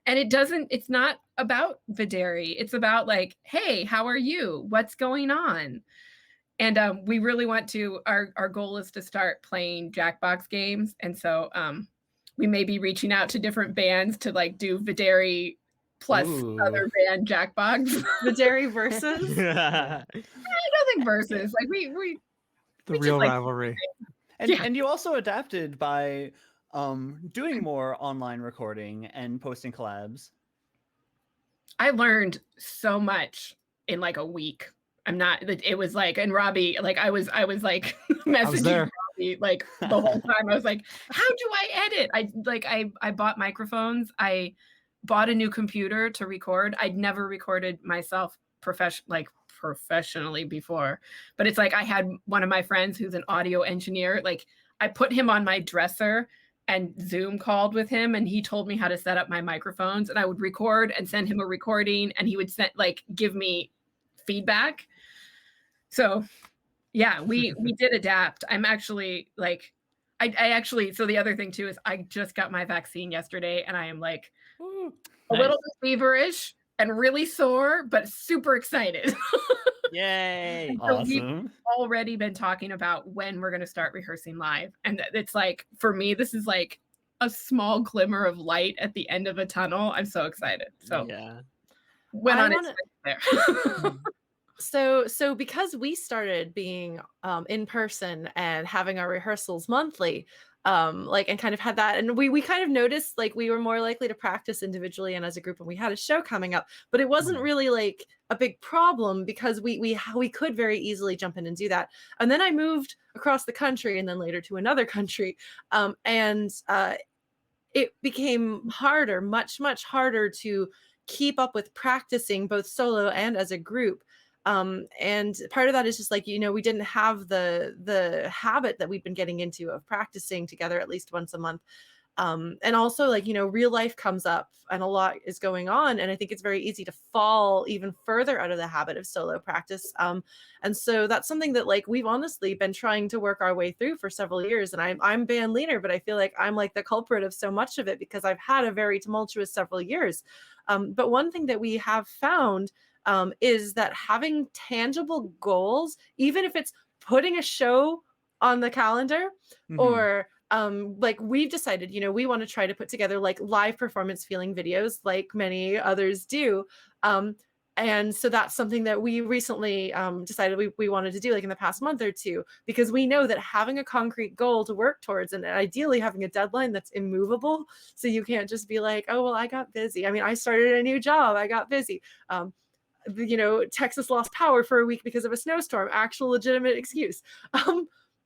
And it's not about Videri. It's about like, hey, how are you? What's going on? And we really want to, our goal is to start playing Jackbox games. And so we may be reaching out to different bands to like do Videri plus other band Jackbox. Videri versus? I don't think versus. Like we real rivalry. And you also adapted by doing more online recording and posting collabs. I learned so much in like a week. It was like, and Robbie, like I was like messaging Robbie like the whole time. I was like, how do I edit? I bought microphones. I bought a new computer to record. I'd never recorded myself professionally before, but it's like I had one of my friends who's an audio engineer. Like I put him on my dresser and Zoom called with him, and he told me how to set up my microphones, and I would record and send him a recording, and he would give me feedback. So yeah, we did adapt. I'm actually like, so the other thing too is I just got my vaccine yesterday, and I am like a little bit feverish and really sore, but super excited. Yay! So we've Awesome. already been talking about when we're going to start rehearsing live. And it's like, for me, this is like a small glimmer of light at the end of a tunnel. I'm so excited. So Yeah. when I on its wanna- way there. So because we started being in person and having our rehearsals monthly, like, and kind of had that, and we kind of noticed like we were more likely to practice individually and as a group, and we had a show coming up, but it wasn't really like a big problem because we could very easily jump in and do that. And then I moved across the country, and then later to another country, and it became harder, much harder to keep up with practicing both solo and as a group. And part of that is just like, we didn't have the habit that we've been getting into of practicing together at least once a month. And also, like, real life comes up and a lot is going on, and I think it's very easy to fall even further out of the habit of solo practice. And so that's something that, like, we've honestly been trying to work our way through for several years. And I'm band leader, but I feel like I'm like the culprit of so much of it because I've had a very tumultuous several years. But one thing that we have found is that having tangible goals, even if it's putting a show on the calendar, or like, we've decided, we want to try to put together like live performance feeling videos like many others do. And so that's something that we recently decided we wanted to do, like in the past month or two, because we know that having a concrete goal to work towards, and ideally having a deadline that's immovable, so you can't just be like, oh, well, I got busy. I mean, I started a new job, I got busy. Texas lost power for a week because of a snowstorm, actual legitimate excuse.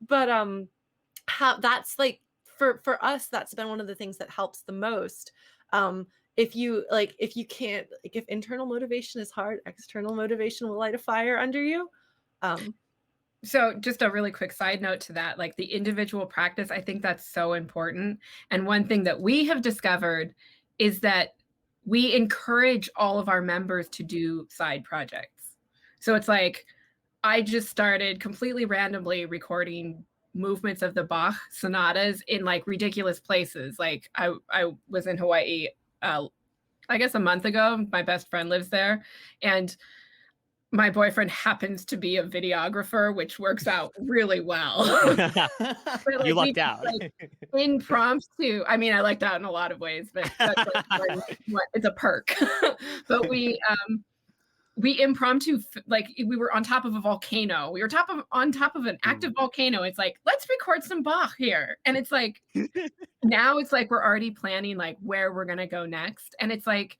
That's like, for us, that's been one of the things that helps the most. If you can't, like, if internal motivation is hard, external motivation will light a fire under you. So just a really quick side note to that, like the individual practice, I think that's so important. And one thing that we have discovered is that we encourage all of our members to do side projects. So it's like, I just started completely randomly recording movements of the Bach sonatas in like ridiculous places. Like I was in Hawaii, I guess a month ago. My best friend lives there, and my boyfriend happens to be a videographer, which works out really well. But, You like, lucked out. like, impromptu. I mean, I lucked out in a lot of ways, but that's like it's a perk. But we impromptu, like, we were on top of a volcano. We were on top of an active volcano. It's like, let's record some Bach here. And it's like, now it's like we're already planning like where we're gonna go next. And it's like,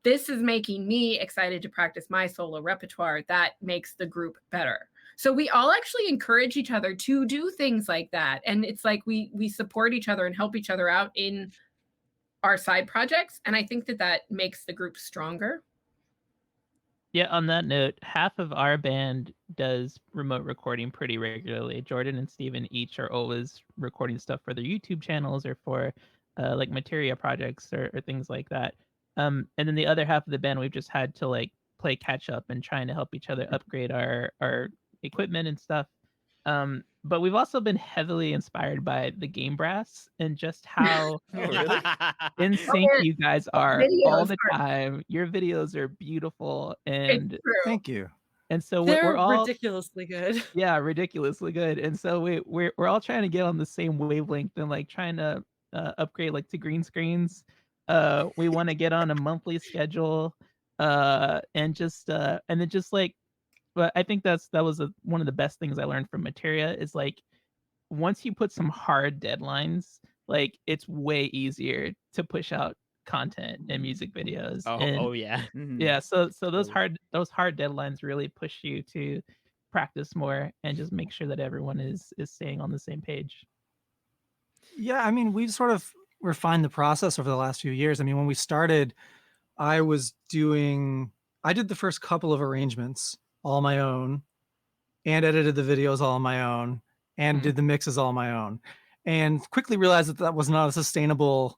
this is making me excited to practice my solo repertoire. That makes the group better. So we all actually encourage each other to do things like that. And it's like we support each other and help each other out in our side projects. And I think that makes the group stronger. Yeah, on that note, half of our band does remote recording pretty regularly. Jordan and Steven each are always recording stuff for their YouTube channels or for like materia projects or things like that. And then the other half of the band, we've just had to like play catch up and trying to help each other upgrade our equipment and stuff. But we've also been heavily inspired by the Game Brass and just how in sync you guys are all the time. Your videos are beautiful, and Thank you. And so They're we're all ridiculously good. Yeah, ridiculously good. And so we're all trying to get on the same wavelength and like trying to upgrade like to green screens. We want to get on a monthly schedule, and then just like, but I think that was one of the best things I learned from materia is like, once you put some hard deadlines, like it's way easier to push out content and music videos. Oh yeah. Yeah, so those hard deadlines really push you to practice more and just make sure that everyone is staying on the same page. Yeah, I mean, we've sort of refined the process over the last few years. I mean, when we started, I did the first couple of arrangements all on my own, and edited the videos all on my own, and did the mixes all on my own, and quickly realized that was not a sustainable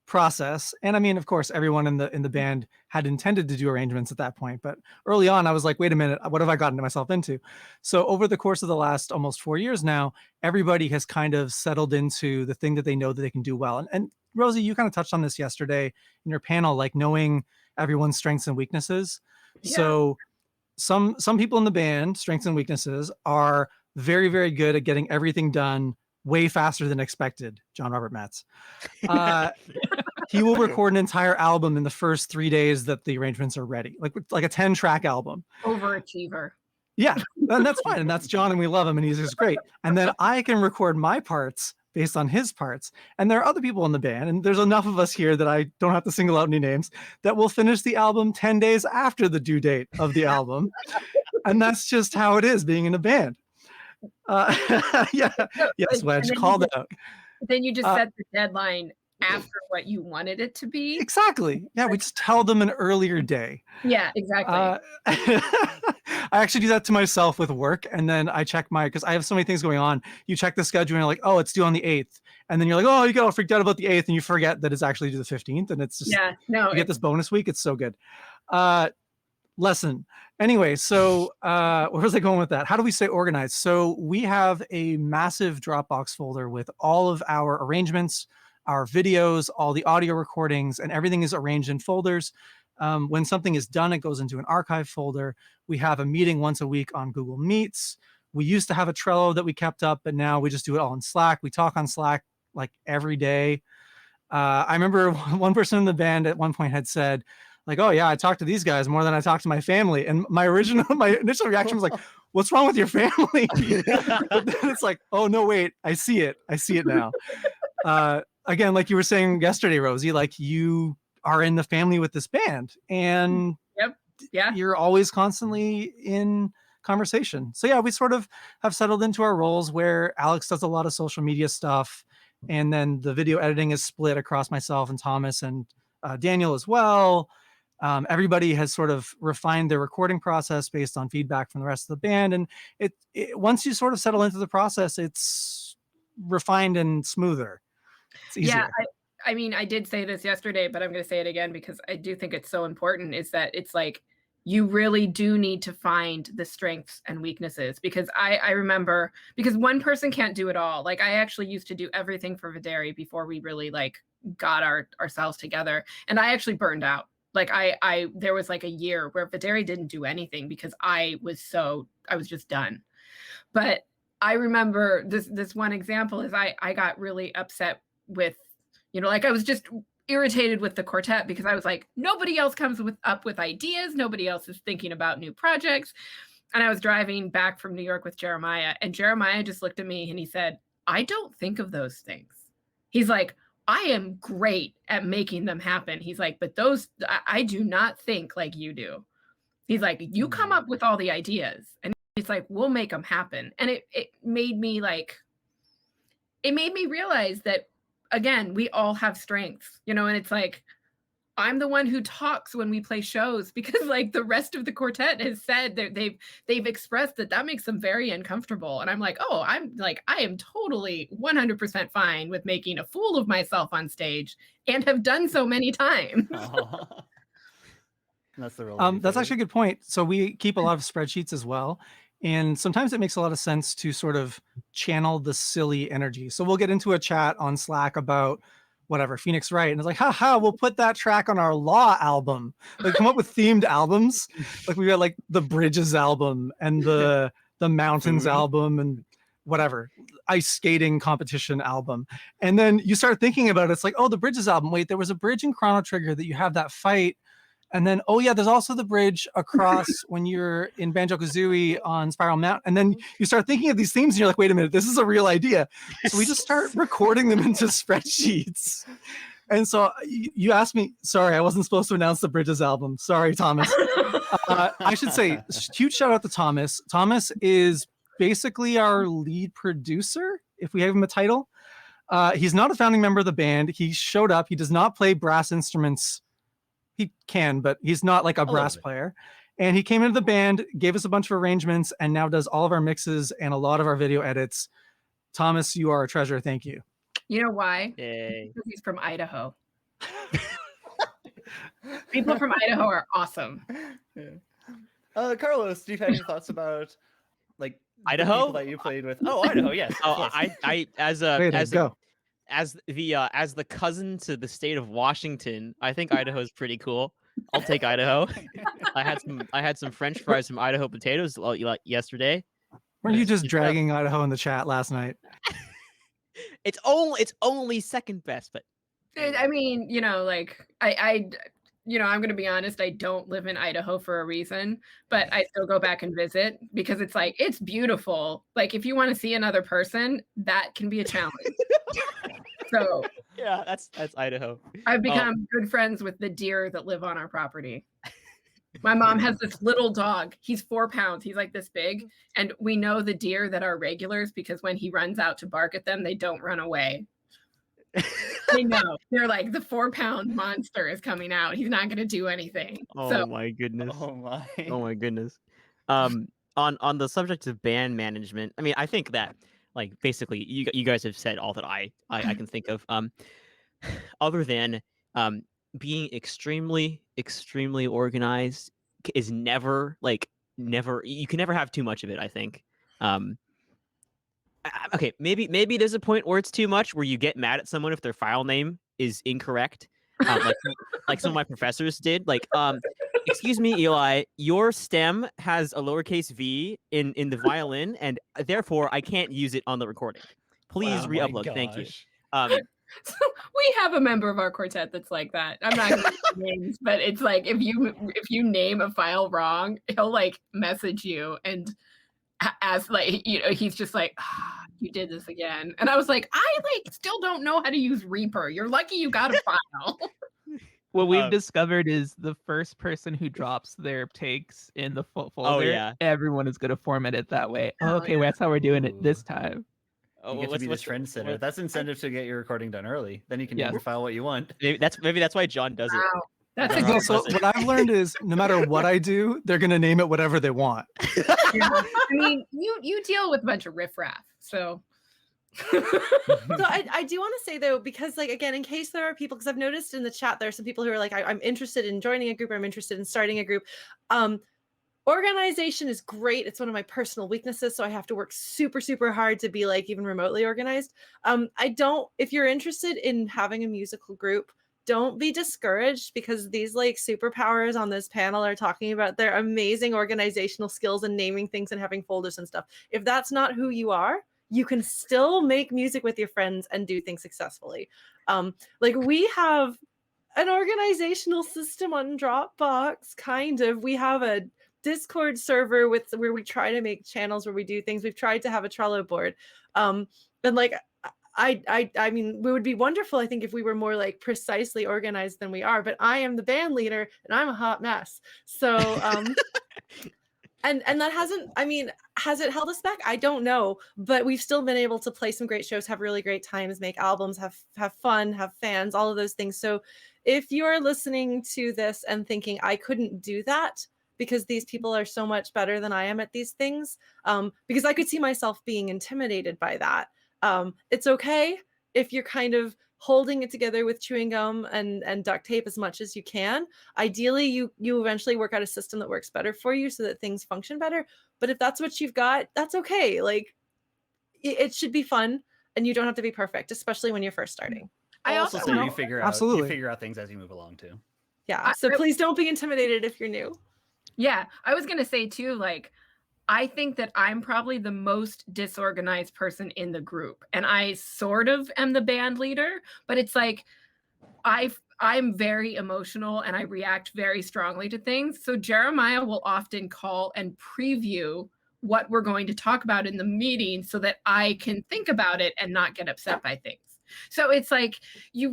process. And I mean, of course, everyone in the band had intended to do arrangements at that point, but early on I was like, wait a minute, what have I gotten myself into? So over the course of the last almost 4 years now, everybody has kind of settled into the thing that they know that they can do well. And Rosie, you kind of touched on this yesterday in your panel, like knowing everyone's strengths and weaknesses. Yeah. So some people in the band, strengths and weaknesses, are very, very good at getting everything done way faster than expected. John Robert Metz. He will record an entire album in the first 3 days that the arrangements are ready, like a 10-track album. Overachiever. Yeah, and that's fine. And that's John, and we love him, and he's just great. And then I can record my parts based on his parts. And there are other people in the band, and there's enough of us here that I don't have to single out any names, that will finish the album 10 days after the due date of the album. And that's just how it is being in a band. Yeah, yes, Wedge, called out. Then you just set the deadline after what you wanted it to be. Exactly. Yeah, we just tell them an earlier day. Yeah, exactly. I actually do that to myself with work, and then I check because I have so many things going on. You check the schedule and you're like, oh, it's due on the 8th. And then you're like, oh, you get all freaked out about the 8th, and you forget that it's actually due the 15th. And it's just, you get this bonus week. It's so good. Lesson. Anyway, so where was I going with that? How do we stay organized? So we have a massive Dropbox folder with all of our arrangements, our videos, all the audio recordings, and everything is arranged in folders. When something is done, it goes into an archive folder. We have a meeting once a week on Google Meets. We used to have a Trello that we kept up, but now we just do it all in Slack. We talk on Slack like every day. I remember one person in the band at one point had said, like, oh yeah, I talk to these guys more than I talk to my family. And my initial reaction was like, what's wrong with your family? But then it's like, oh no, wait, I see it now. Again, like you were saying yesterday, Rosie, like you are in the family with this band, and you're always constantly in conversation. So yeah, we sort of have settled into our roles where Alex does a lot of social media stuff, and then the video editing is split across myself and Thomas and Daniel as well. Everybody has sort of refined their recording process based on feedback from the rest of the band, and it once you sort of settle into the process, it's refined and smoother. It's easier. Yeah, I mean, I did say this yesterday, but I'm going to say it again because I do think it's so important, is that it's like you really do need to find the strengths and weaknesses, because I remember, because one person can't do it all. Like I actually used to do everything for VIDERI before we really like got ourselves together, and I actually burned out. Like there was like a year where VIDERI didn't do anything because I was just done. But I remember this one example is I got really upset with, like I was just irritated with the quartet because I was like, nobody else comes up with ideas. Nobody else is thinking about new projects. And I was driving back from New York with Jeremiah, and Jeremiah just looked at me and he said, I don't think of those things. He's like, I am great at making them happen. He's like, but those, I do not think like you do. He's like, you come up with all the ideas. And he's like, we'll make them happen. And it made me realize that, again, we all have strengths, and it's like, I'm the one who talks when we play shows because like the rest of the quartet has said that they've expressed that makes them very uncomfortable. And I'm like, oh, I am totally 100% fine with making a fool of myself on stage, and have done so many times. That's the real that's actually a good point. So we keep a lot of spreadsheets as well. And sometimes it makes a lot of sense to sort of channel the silly energy. So we'll get into a chat on Slack about whatever, Phoenix Wright. And it's like, haha, we'll put that track on our Law album. Like come up with themed albums. Like we got like the Bridges album and the Mountains album and whatever, ice skating competition album. And then you start thinking about it. It's like, oh, the Bridges album. Wait, there was a bridge in Chrono Trigger that you have that fight. And then, oh yeah, there's also the bridge across when you're in Banjo-Kazooie on Spiral Mountain. And then you start thinking of these themes and you're like, wait a minute, this is a real idea. So we just start recording them into spreadsheets. And so you asked me, sorry, I wasn't supposed to announce the Bridges album. Sorry, Thomas. I should say, huge shout out to Thomas. Thomas is basically our lead producer, if we have him a title. He's not a founding member of the band. He showed up. He does not play brass instruments. He can, but he's not like a brass player. And he came into the band, gave us a bunch of arrangements, and now does all of our mixes and a lot of our video edits. Thomas, you are a treasure. Thank you. You know why? Yay. Because he's from Idaho. People from Idaho are awesome. Yeah. Carlos, do you have any thoughts about like Idaho the people that you played with? Oh, Idaho, yes. Oh, yes. I as the cousin to the state of Washington, I think Idaho is pretty cool. I'll take Idaho. I had some French fries from Idaho Potatoes yesterday. Weren't you just It's dragging Idaho in the chat last night? It's only second best, but I mean, you know, like you know, I'm going to be honest, I don't live in Idaho for a reason, but I still go back and visit because it's like, it's beautiful. Like, if you want to see another person, that can be a challenge. So yeah, that's Idaho. I've become good friends with the deer that live on our property. My mom has this little dog. He's 4 pounds. He's like this big. And we know the deer that are regulars because when he runs out to bark at them, they don't run away. They know. They're like, the 4-pound monster is coming out. He's not going to do anything. Oh my goodness. Oh my. Oh my goodness. On the subject of band management, I mean, I think that like basically you guys have said all that I can think of. Other than being extremely organized is never you can never have too much of it, I think. Okay, maybe there's a point where it's too much, where you get mad at someone if their file name is incorrect, like some of my professors did. Like, excuse me, Eli, your stem has a lowercase v in the violin, and therefore I can't use it on the recording. Please re-upload. Thank you. So we have a member of our quartet that's like that. I'm not going to name names, but it's like if you name a file wrong, he'll like message you and ask, like, you know, he's just like, you did this again. And I was like, I like still don't know how to use Reaper. You're lucky you got a file. What we've discovered is the first person who drops their takes in the folder, everyone is going to format it that way. Oh, okay, well, that's how we're doing it this time. You get to be the trend setter. That's incentive to get your recording done early. Then you can name your file what you want. Maybe that's why John does it. Wow. That's a good So what I've learned is no matter what I do, they're gonna name it whatever they want. Yeah. I mean, you deal with a bunch of riffraff, so. So I do want to say though, because like again, in case there are people, because I've noticed in the chat there are some people who are like, I'm interested in joining a group, or I'm interested in starting a group. Organization is great. It's one of my personal weaknesses, so I have to work super hard to be like even remotely organized. If you're interested in having a musical group, don't be discouraged, because these like superpowers on this panel are talking about their amazing organizational skills and naming things and having folders and stuff. If that's not who you are, you can still make music with your friends and do things successfully. Like we have an organizational system on Dropbox, kind of. We have a Discord server where we try to make channels where we do things. We've tried to have a Trello board. And like, I mean, it would be wonderful, I think, if we were more like precisely organized than we are, but I am the band leader and I'm a hot mess. So, and that has it held us back? I don't know, but we've still been able to play some great shows, have really great times, make albums, have fun, have fans, all of those things. So if you're listening to this and thinking, I couldn't do that because these people are so much better than I am at these things, because I could see myself being intimidated by that. It's okay if you're kind of holding it together with chewing gum and duct tape as much as you can. Ideally, you eventually work out a system that works better for you so that things function better. But if that's what you've got, that's okay. Like it should be fun, and you don't have to be perfect, especially when you're first starting. I also say you figure out things as you move along too. Yeah. So please don't be intimidated if you're new. Yeah, I was gonna say too, like, I think that I'm probably the most disorganized person in the group, and I sort of am the band leader, but it's like I'm very emotional and I react very strongly to things. So Jeremiah will often call and preview what we're going to talk about in the meeting so that I can think about it and not get upset by things. So it's like you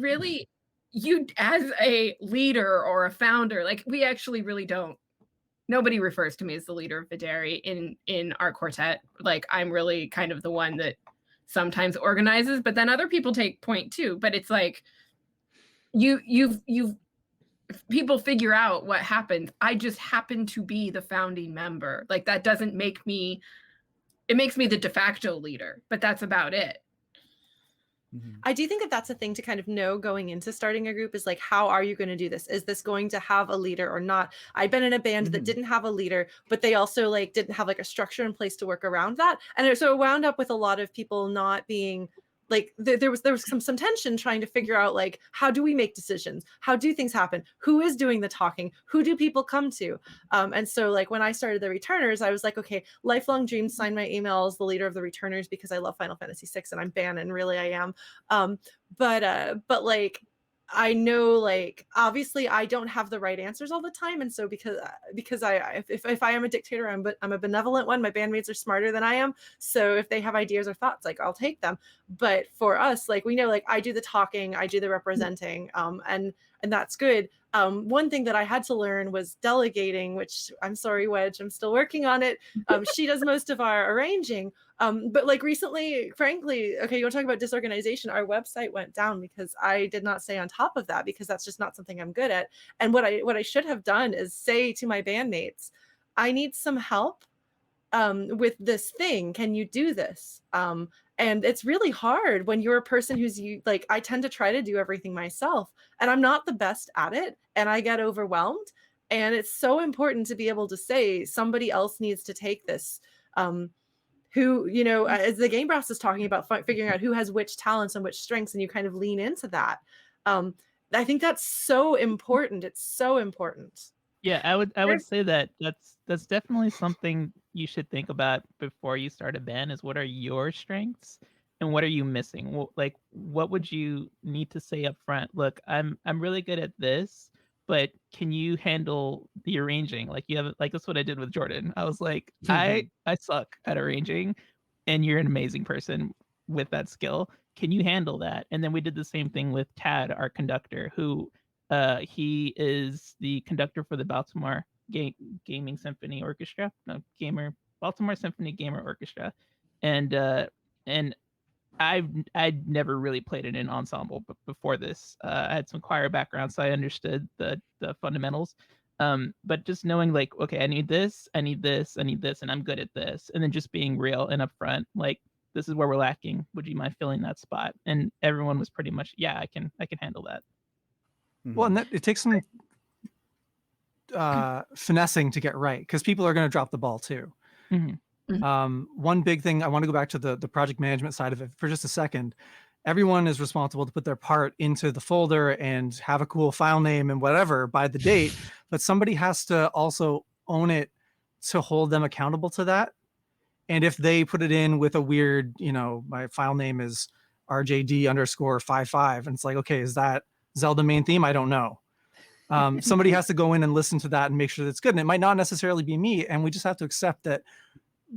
as a leader or a founder, like we actually really don't. Nobody refers to me as the leader of VIDERI in our quartet. Like I'm really kind of the one that sometimes organizes, but then other people take point too. But it's like you've people figure out what happens. I just happen to be the founding member. Like that doesn't make me. It makes me the de facto leader, but that's about it. I do think that that's a thing to kind of know going into starting a group is like, how are you going to do this? Is this going to have a leader or not? I've been in a band that didn't have a leader, but they also like didn't have like a structure in place to work around that. And so it wound up with a lot of people not being like there was some tension trying to figure out like, how do we make decisions, how do things happen, who is doing the talking, who do people come to. And so like when I started the Returners, I was like, okay, lifelong dream, sign my email as the leader of the Returners because I love Final Fantasy VI and I'm banned, and really I am. But like I know, like, obviously I don't have the right answers all the time. And so because if I am a dictator, I'm a benevolent one. My bandmates are smarter than I am. So if they have ideas or thoughts, like, I'll take them. But for us, like, we know, like, I do the talking, I do the representing, and that's good. One thing that I had to learn was delegating, which I'm sorry, Wedge, I'm still working on it. She does most of our arranging. But like recently, frankly, okay, you want to talk about disorganization? Our website went down because I did not stay on top of that, because that's just not something I'm good at. And what I should have done is say to my bandmates, I need some help with this thing. Can you do this? And it's really hard when you're a person who's like, I tend to try to do everything myself, and I'm not the best at it, and I get overwhelmed. And it's so important to be able to say somebody else needs to take this. Who, you know, as the Game Brass is talking about figuring out who has which talents and which strengths, and you kind of lean into that. I think that's so important. It's so important. Yeah, I would say that that's definitely something you should think about before you start a band, is what are your strengths and what are you missing? Like, what would you need to say up front? Look, I'm really good at this, but can you handle the arranging? Like, you have, like, that's what I did with Jordan. I was like, I suck at arranging, and you're an amazing person with that skill. Can you handle that? And then we did the same thing with Tad, our conductor, who he is the conductor for the Baltimore Gaming Symphony Orchestra, Baltimore Symphony Gamer Orchestra, and I'd never really played in an ensemble, but before this, I had some choir background, so I understood the fundamentals. But just knowing, like, okay, I need this, I need this, I need this, and I'm good at this, and then just being real and upfront, like, this is where we're lacking. Would you mind filling that spot? And everyone was pretty much, yeah, I can handle that. Well, and it takes some finessing to get right, because people are going to drop the ball too. One big thing, I want to go back to the project management side of it for just a second. Everyone is responsible to put their part into the folder and have a cool file name and whatever by the date, but somebody has to also own it to hold them accountable to that. And if they put it in with a weird, you know, my file name is RJD_55, and it's like, okay, is that Zelda main theme? I don't know. Somebody has to go in and listen to that and make sure that it's good. And it might not necessarily be me. And we just have to accept that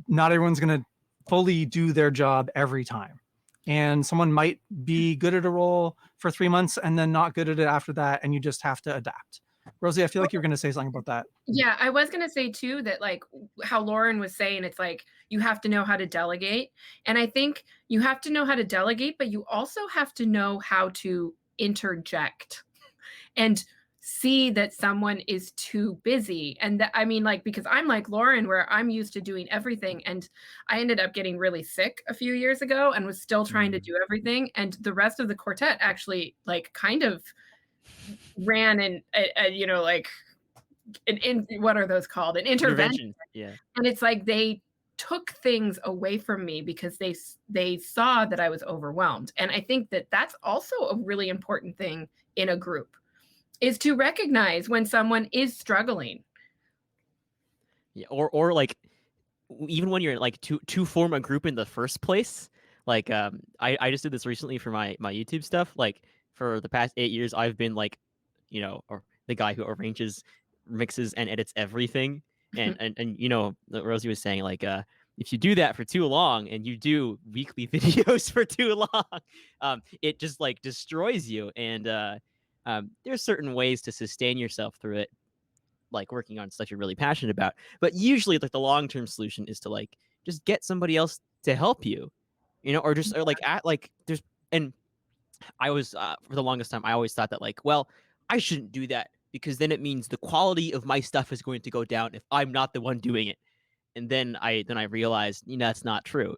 not everyone's going to fully do their job every time. And someone might be good at a role for 3 months and then not good at it after that. And you just have to adapt. Rosie, I feel like you're going to say something about that. Yeah, I was going to say too that, like, how Lauren was saying, it's like you have to know how to delegate. And I think you have to know how to delegate, but you also have to know how to interject and see that someone is too busy. And that, I mean, like, because I'm like Lauren, where I'm used to doing everything, and I ended up getting really sick a few years ago and was still trying to do everything. And the rest of the quartet actually, like, kind of ran in you know, like what are those called? An intervention. Yeah. And it's like they took things away from me because they saw that I was overwhelmed. And I think that that's also a really important thing in a group, is to recognize when someone is struggling. Yeah, or like, even when you're like to form a group in the first place. Like, I just did this recently for my YouTube stuff. Like, for the past 8 years, I've been like, you know, or the guy who arranges, mixes, and edits everything. And you know, Rosie was saying, like, if you do that for too long and you do weekly videos for too long, it just like destroys you. And there's certain ways to sustain yourself through it, like working on stuff you're really passionate about. But usually, like, the long-term solution is to, like, just get somebody else to help you, you know, or like there's, and I was for the longest time I always thought that, like, well, I shouldn't do that because then it means the quality of my stuff is going to go down if I'm not the one doing it. And then I realized, you know, that's not true.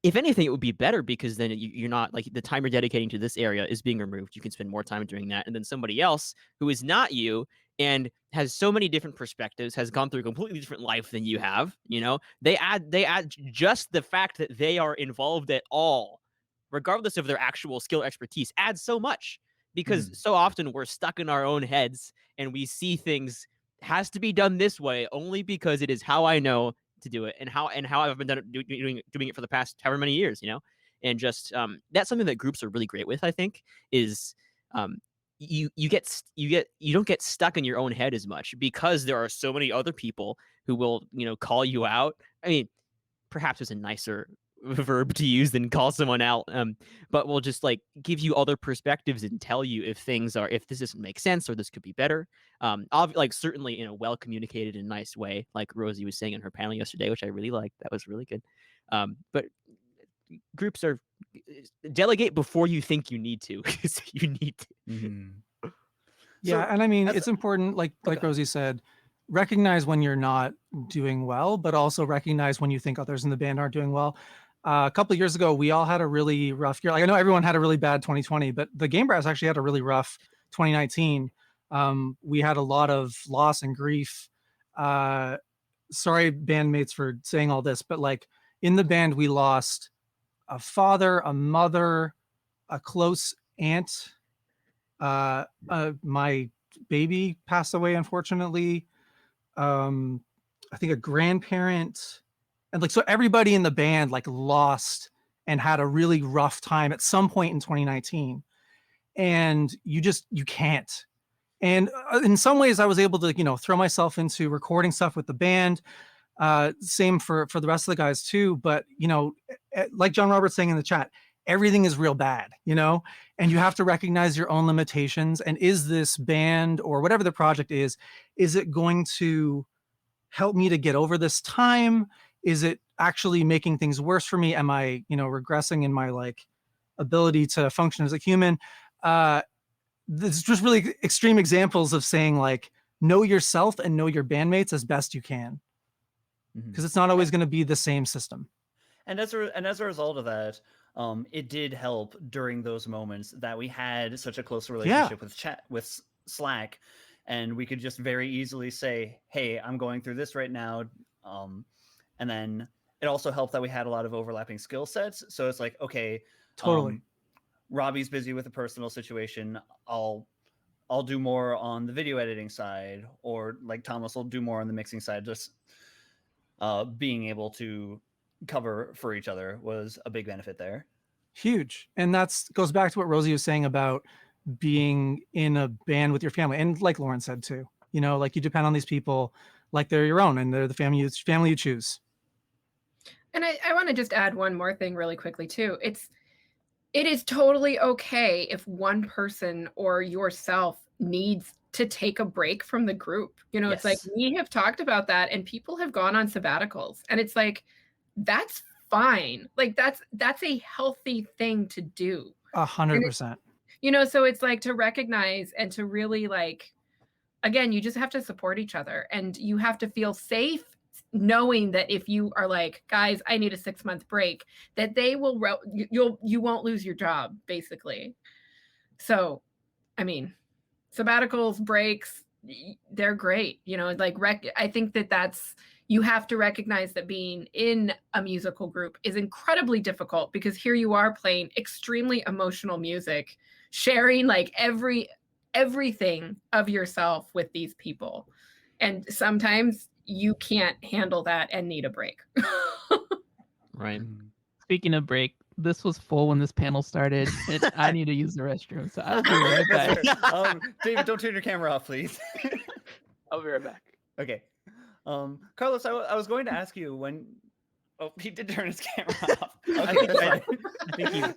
If anything, it would be better, because then you're not, like, the time you're dedicating to this area is being removed. You can spend more time doing that. And then somebody else who is not you and has so many different perspectives, has gone through a completely different life than you have, you know, they add just the fact that they are involved at all regardless of their actual skill expertise, adds so much, because so often we're stuck in our own heads and we see things has to be done this way only because it is how I know to do it and how I've been doing it for the past however many years, and just that's something that groups are really great with. I think is you don't get stuck in your own head as much because there are so many other people who will call you out. I mean, perhaps there's a nicer verb to use than call someone out, but will just like give you other perspectives and tell you if this doesn't make sense or this could be better. Like certainly in a well communicated and nice way, like Rosie was saying in her panel yesterday, which I really liked. That was really good. But groups are delegate before you think you need to, because you need to. Yeah, and I mean it's important, like Rosie said, recognize when you're not doing well, but also recognize when you think others in the band aren't doing well. A couple of years ago, we all had a really rough year. Like I know everyone had a really bad 2020, but the Game Brass actually had a really rough 2019. We had a lot of loss and grief. Sorry, bandmates, for saying all this, but like in the band, we lost a father, a mother, a close aunt. My baby passed away, unfortunately. I think a grandparent, and like, so everybody in the band like lost and had a really rough time at some point in 2019, and you can't. And in some ways I was able to, throw myself into recording stuff with the band. Same for the rest of the guys too. But, like John Roberts saying in the chat, everything is real bad, and you have to recognize your own limitations. And is this band or whatever the project is it going to help me to get over this time? Is it actually making things worse for me? Am I, regressing in my like ability to function as a human? This is just really extreme examples of saying like, know yourself and know your bandmates as best you can, because it's not always going to be the same system. And as a result of that, it did help during those moments that we had such a close relationship with Slack, and we could just very easily say, hey, I'm going through this right now. And then it also helped that we had a lot of overlapping skill sets. So it's like, okay, totally. Robbie's busy with a personal situation. I'll do more on the video editing side, or like Thomas will do more on the mixing side. Just being able to cover for each other was a big benefit there. Huge. And goes back to what Rosie was saying about being in a band with your family. And like Lauren said too, like you depend on these people like they're your own, and they're the family you choose. And I want to just add one more thing really quickly too. It is totally okay if one person or yourself needs to take a break from the group. It's like, we have talked about that and people have gone on sabbaticals, and it's like, that's fine. Like that's a healthy thing to do. 100%. So it's like to recognize and to really like, again, you just have to support each other, and you have to feel safe knowing that if you are like, guys, I need a 6-month break, that they will, you won't lose your job, basically. So, I mean, sabbaticals, breaks, they're great. I think that's, you have to recognize that being in a musical group is incredibly difficult, because here you are playing extremely emotional music, sharing like everything of yourself with these people. And sometimes you can't handle that and need a break. Right. Speaking of break, this was full when this panel started, and I need to use the restroom, so I'll be right back. David, don't turn your camera off, please. I'll be right back. Okay. Carlos, I was going to ask you when... Oh, he did turn his camera off. Okay, I think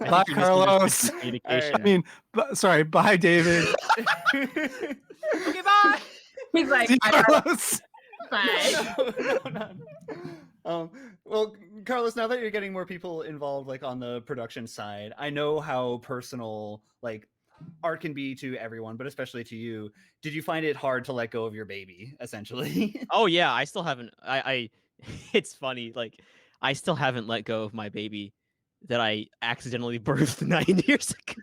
bye, Carlos. Communication. I mean, sorry. Bye, David. Okay, bye. He's like, See, Carlos. bye. No. Well, Carlos, now that you're getting more people involved, like on the production side, I know how personal like art can be to everyone, but especially to you. Did you find it hard to let go of your baby, essentially? Oh yeah, I still haven't. It's funny. Like, I still haven't let go of my baby that I accidentally birthed 9 years ago.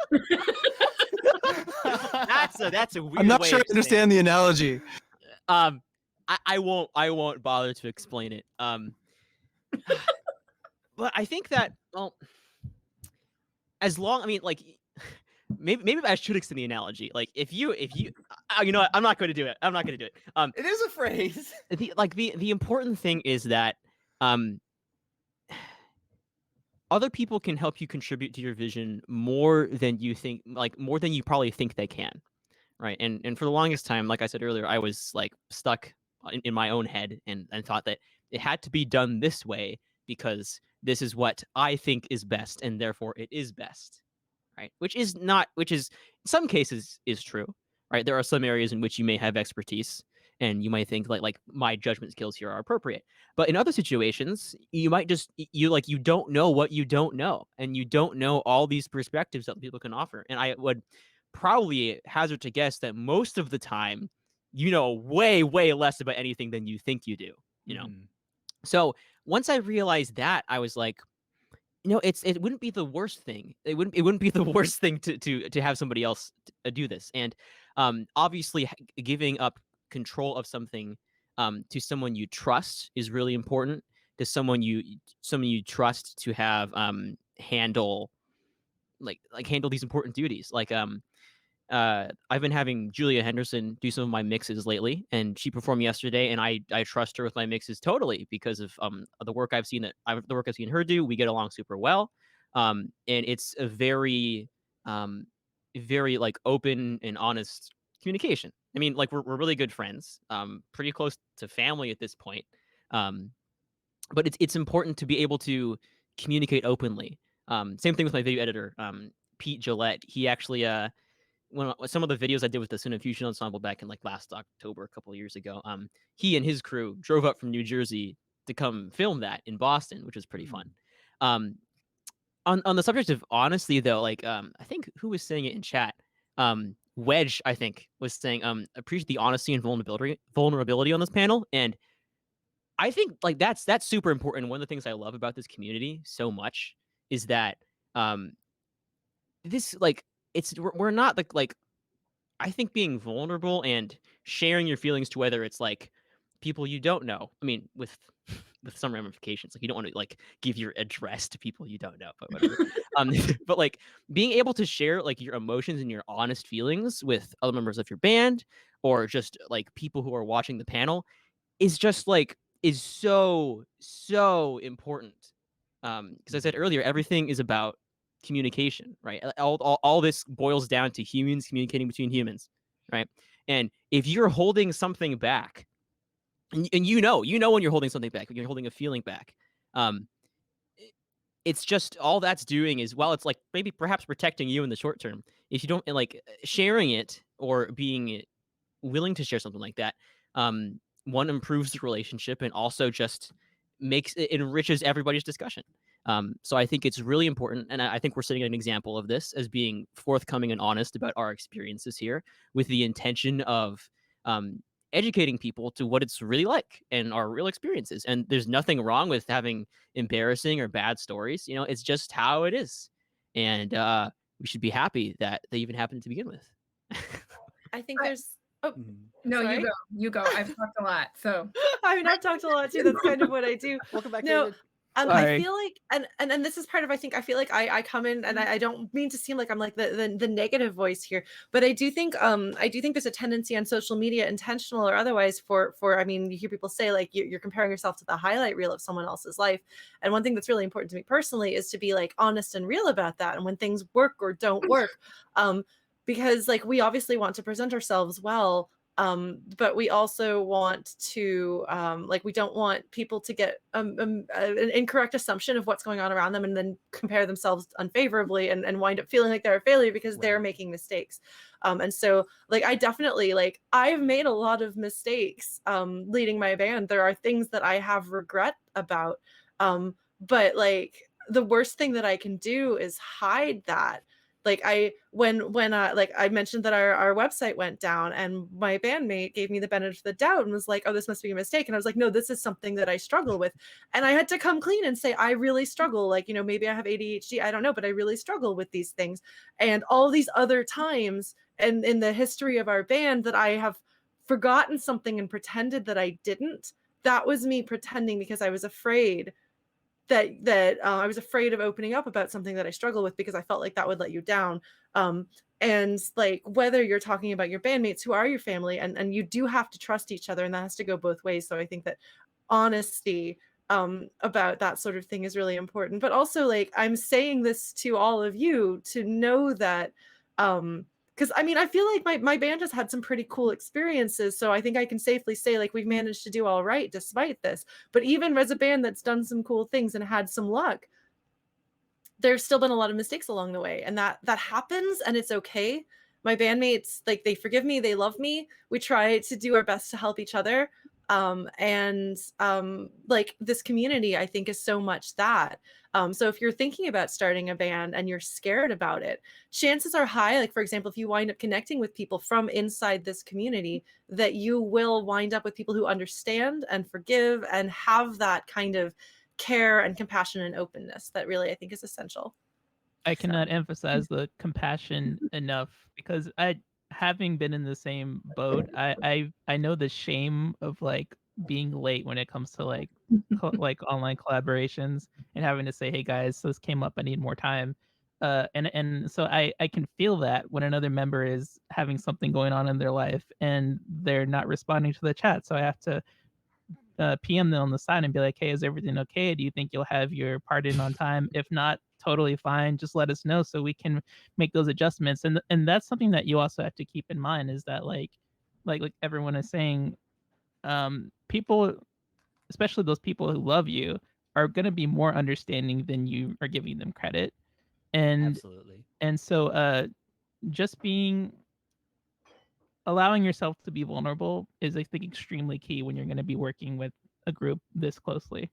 That's a weird. I'm not way sure I of saying understand the analogy. I won't bother to explain it. But I think that, well, as long, I mean, like, maybe I should extend the analogy. Like, if you you know what, I'm not going to do it. I'm not going to do it. It is a phrase. The important thing is that other people can help you contribute to your vision more than you think, like more than you probably think they can, right? And for the longest time, like I said earlier, I was like stuck in my own head and thought that it had to be done this way because this is what I think is best, and therefore it is best, right? Which is in some cases is true, right? There are some areas in which you may have expertise and you might think like my judgment skills here are appropriate. But in other situations, you might just you don't know what you don't know, and you don't know all these perspectives that people can offer. And I would probably hazard to guess that most of the time, you know way less about anything than you think you do, you know. So once I realized that, I was like, it wouldn't be the worst thing. It wouldn't be the worst thing to have somebody else do this. And obviously, giving up control of something to someone you trust is really important. To someone you trust to have handle handle these important duties. I've been having Julia Henderson do some of my mixes lately, and she performed yesterday, and I trust her with my mixes totally because of the work I've seen her do. We get along super well, and it's a very very like open and honest communication. I mean, like we're really good friends, pretty close to family at this point. But it's important to be able to communicate openly. Same thing with my video editor, Pete Gillette. He actually when some of the videos I did with the Cinema Fusion Ensemble back in like last October, a couple of years ago, he and his crew drove up from New Jersey to come film that in Boston, which was pretty fun. On the subject of honesty, though, like I think who was saying it in chat, Wedge, I think, was saying appreciate the honesty and vulnerability on this panel, and I think like that's super important. One of the things I love about this community so much is that this like we're not like I think being vulnerable and sharing your feelings to whether it's like people you don't know. I mean, with some ramifications, like you don't want to like give your address to people you don't know, but whatever. But like being able to share like your emotions and your honest feelings with other members of your band or just like people who are watching the panel is just like is so important. Because I said earlier, everything is about communication, right? All this boils down to humans communicating between humans, right? And if you're holding something back, and you know when you're holding something back, when you're holding a feeling back, it's just all that's doing is, while it's like maybe perhaps protecting you in the short term, if you don't like sharing it or being willing to share something like that, one improves the relationship and also just enriches everybody's discussion. So I think it's really important, and I think we're setting an example of this as being forthcoming and honest about our experiences here, with the intention of educating people to what it's really like and our real experiences. And there's nothing wrong with having embarrassing or bad stories. You know, it's just how it is, and we should be happy that they even happened to begin with. I think there's. Oh, no, sorry? you go. I've talked a lot, so I mean, I've talked a lot too. That's kind of what I do. Welcome back, No, David. I Sorry. feel like, and this is part of, I feel like I come in, and I don't mean to seem like I'm like the negative voice here, but I do think there's a tendency on social media, intentional or otherwise, for I mean, you hear people say like you're comparing yourself to the highlight reel of someone else's life. And one thing that's really important to me personally is to be like honest and real about that, and when things work or don't work, because like we obviously want to present ourselves well. But we also want to like, we don't want people to get an incorrect assumption of what's going on around them and then compare themselves unfavorably and wind up feeling like they're a failure because they're making mistakes. And so like I definitely, like, I've made a lot of mistakes leading my band. There are things that I have regret about, but like the worst thing that I can do is hide that. Like when like I mentioned that our website went down, and my bandmate gave me the benefit of the doubt and was like, oh, this must be a mistake. And I was like, no, this is something that I struggle with. And I had to come clean and say, I really struggle. Like, you know, maybe I have ADHD, I don't know, but I really struggle with these things. And all these other times and in the history of our band that I have forgotten something and pretended that I didn't, that was me pretending because I was afraid I was afraid of opening up about something that I struggle with because I felt like that would let you down. And like whether you're talking about your bandmates who are your family, and you do have to trust each other, and that has to go both ways. So I think that honesty about that sort of thing is really important. But also, like, I'm saying this to all of you to know that because I mean, I feel like my band has had some pretty cool experiences, so I think I can safely say like we've managed to do all right despite this. But even as a band that's done some cool things and had some luck, there's still been a lot of mistakes along the way, and that happens, and it's okay. My bandmates, like, they forgive me, they love me. We try to do our best to help each other. Like, this community, I think, is so much that. So if you're thinking about starting a band and you're scared about it, chances are high, like, for example, if you wind up connecting with people from inside this community, that you will wind up with people who understand and forgive and have that kind of care and compassion and openness that really I think is essential. I cannot emphasize the compassion enough, because having been in the same boat, I know the shame of like being late when it comes to like like online collaborations and having to say, "Hey guys, this came up. I need more time." And so I can feel that when another member is having something going on in their life and they're not responding to the chat. So I have to PM them on the side and be like, "Hey, is everything okay? Do you think you'll have your part in on time? If not, totally fine. Just let us know so we can make those adjustments." And that's something that you also have to keep in mind, is that like everyone is saying, people, especially those people who love you, are going to be more understanding than you are giving them credit. And Absolutely. and so just allowing yourself to be vulnerable is, I think, extremely key when you're going to be working with a group this closely.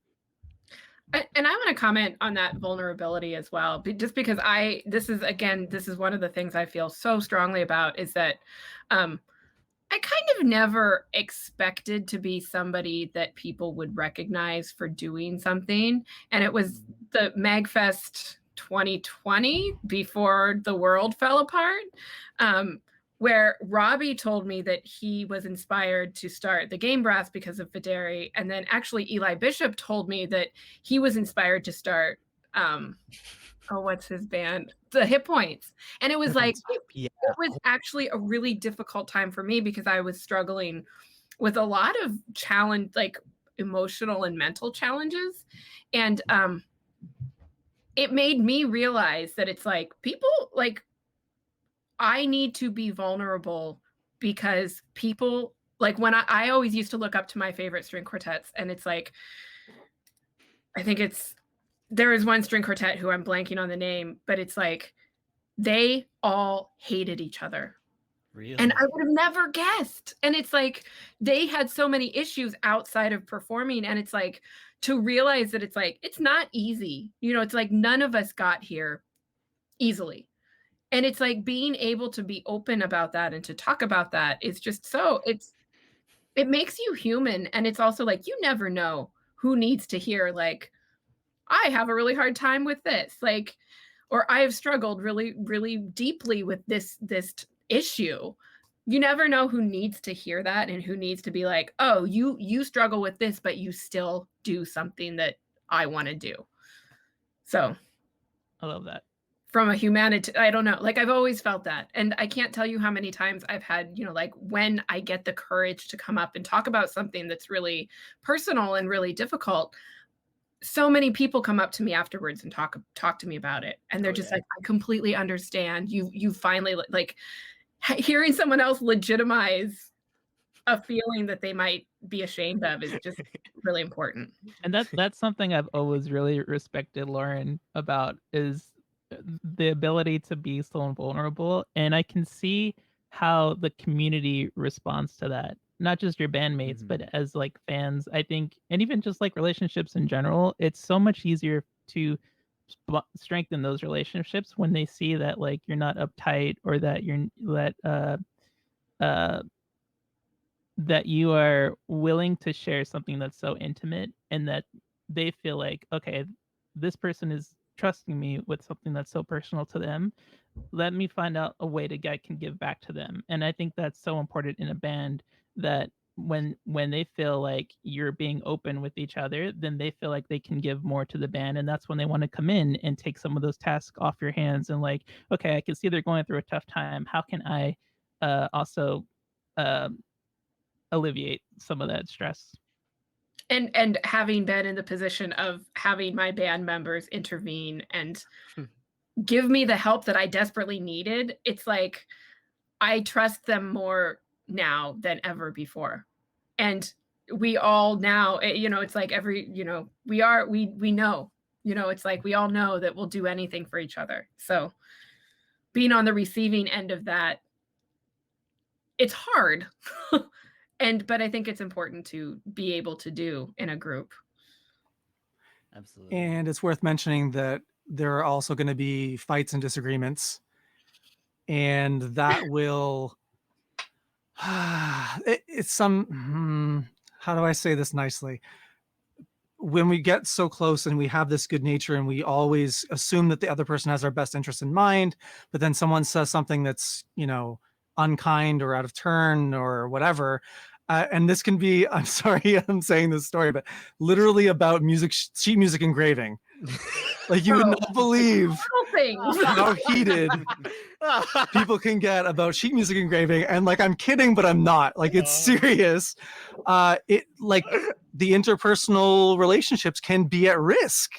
And I want to comment on that vulnerability as well, just because this is one of the things I feel so strongly about, is that I kind of never expected to be somebody that people would recognize for doing something. And it was the MagFest 2020, before the world fell apart, where Robbie told me that he was inspired to start the Game Brass because of VIDERI. And then actually Eli Bishop told me that he was inspired to start, what's his band? The Hit Points. And it was like, it was actually a really difficult time for me because I was struggling with a lot of challenge, like emotional and mental challenges. And it made me realize that it's like, people, like, I need to be vulnerable, because people, like, when I always used to look up to my favorite string quartets, and it's like, I think there is one string quartet who I'm blanking on the name, but it's like, they all hated each other. Really? And I would have never guessed. And it's like, they had so many issues outside of performing. And it's like, to realize that it's like, it's not easy. You know, it's like, none of us got here easily. And it's like, being able to be open about that and to talk about that is just it makes you human. And it's also like, you never know who needs to hear, like, I have a really hard time with this, like, or I have struggled really, really deeply with this issue. You never know who needs to hear that, and who needs to be like, oh, you struggle with this, but you still do something that I want to do. So I love that. From a humanity, I don't know, like, I've always felt that. And I can't tell you how many times I've had, you know, like, when I get the courage to come up and talk about something that's really personal and really difficult, so many people come up to me afterwards and talk to me about it. And they're just like, I completely understand. You finally, like, hearing someone else legitimize a feeling that they might be ashamed of is just really important. And that's something I've always really respected Lauren about, is the ability to be so vulnerable. And I can see how the community responds to that. Not just your bandmates, but as like fans, I think, and even just like relationships in general, it's so much easier to strengthen those relationships when they see that like you're not uptight, or that that you are willing to share something that's so intimate, and that they feel like, okay, this person is trusting me with something that's so personal to them. Let me find out a way I can give back to them. And I think that's so important in a band, that when they feel like you're being open with each other, then they feel like they can give more to the band, and that's when they want to come in and take some of those tasks off your hands and like, okay, I can see they're going through a tough time. How can I also alleviate some of that stress? And having been in the position of having my band members intervene and give me the help that I desperately needed, it's like I trust them more now than ever before. And we all now, it's like every, we know, it's like we all know that we'll do anything for each other. So being on the receiving end of that, it's hard. But I think it's important to be able to do in a group. Absolutely. And it's worth mentioning that there are also going to be fights and disagreements, and that will it's some how do I say this nicely? When we get so close and we have this good nature and we always assume that the other person has our best interest in mind, but then someone says something that's, unkind or out of turn or whatever. And this can be, I'm sorry, I'm saying this story, but literally about sheet music engraving. Like you would not believe how heated people can get about sheet music engraving. And like, I'm kidding, but I'm not. Like, it's serious. The interpersonal relationships can be at risk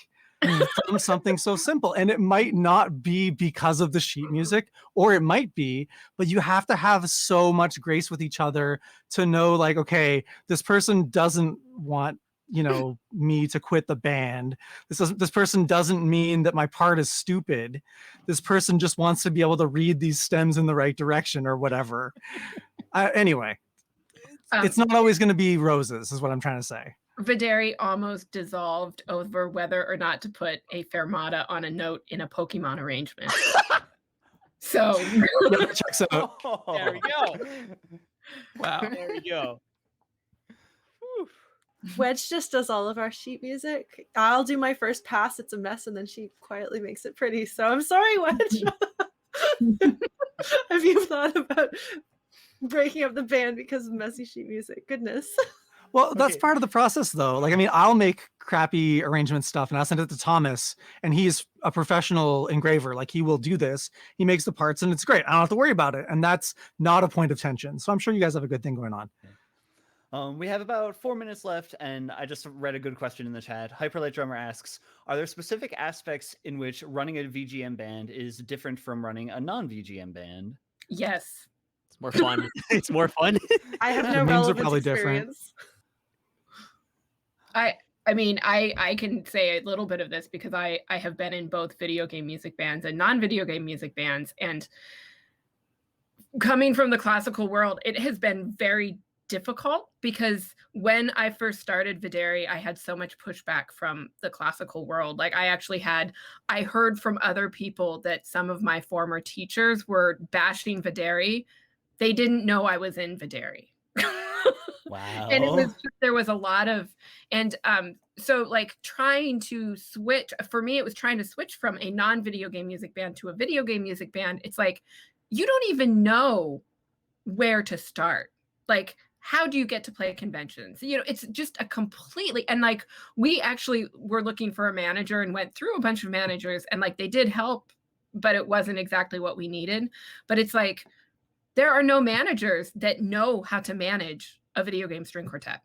from something so simple. And it might not be because of the sheet music, or it might be, but you have to have so much grace with each other to know, like, okay, this person doesn't want me to quit the band. This person doesn't mean that my part is stupid. This person just wants to be able to read these stems in the right direction or whatever. Anyway, it's not always going to be roses, is what I'm trying to say. Videri almost dissolved over whether or not to put a fermata on a note in a Pokemon arrangement. So that checks out. There we go. Wow. There we go. Wedge just does all of our sheet music. I'll do my first pass. It's a mess, and then she quietly makes it pretty. So I'm sorry, Wedge. Have you thought about breaking up the band because of messy sheet music? Goodness. Well, that's part of the process, though. Like, I mean, I'll make crappy arrangement stuff and I'll send it to Thomas, and he's a professional engraver. Like, he will do this. He makes the parts and it's great. I don't have to worry about it. And that's not a point of tension. So I'm sure you guys have a good thing going on. We have about 4 minutes left, and I just read a good question in the chat. Hyperlight Drummer asks, are there specific aspects in which running a VGM band is different from running a non-VGM band? Yes. It's more fun. It's more fun. I have The no names are relevant probably different. experience. I mean, I can say a little bit of this because I have been in both video game music bands and non-video game music bands. And coming from the classical world, it has been very difficult because when I first started Videri, I had so much pushback from the classical world. Like I heard from other people that some of my former teachers were bashing Videri. They didn't know I was in Videri. Wow. And there was a lot of, and so like trying to switch, for me, it was trying to switch from a non-video game music band to a video game music band. It's like, you don't even know where to start. Like, how do you get to play conventions? It's just a completely, and like, we actually were looking for a manager and went through a bunch of managers, and like, they did help, but it wasn't exactly what we needed. But it's like, there are no managers that know how to manage a video game string quartet.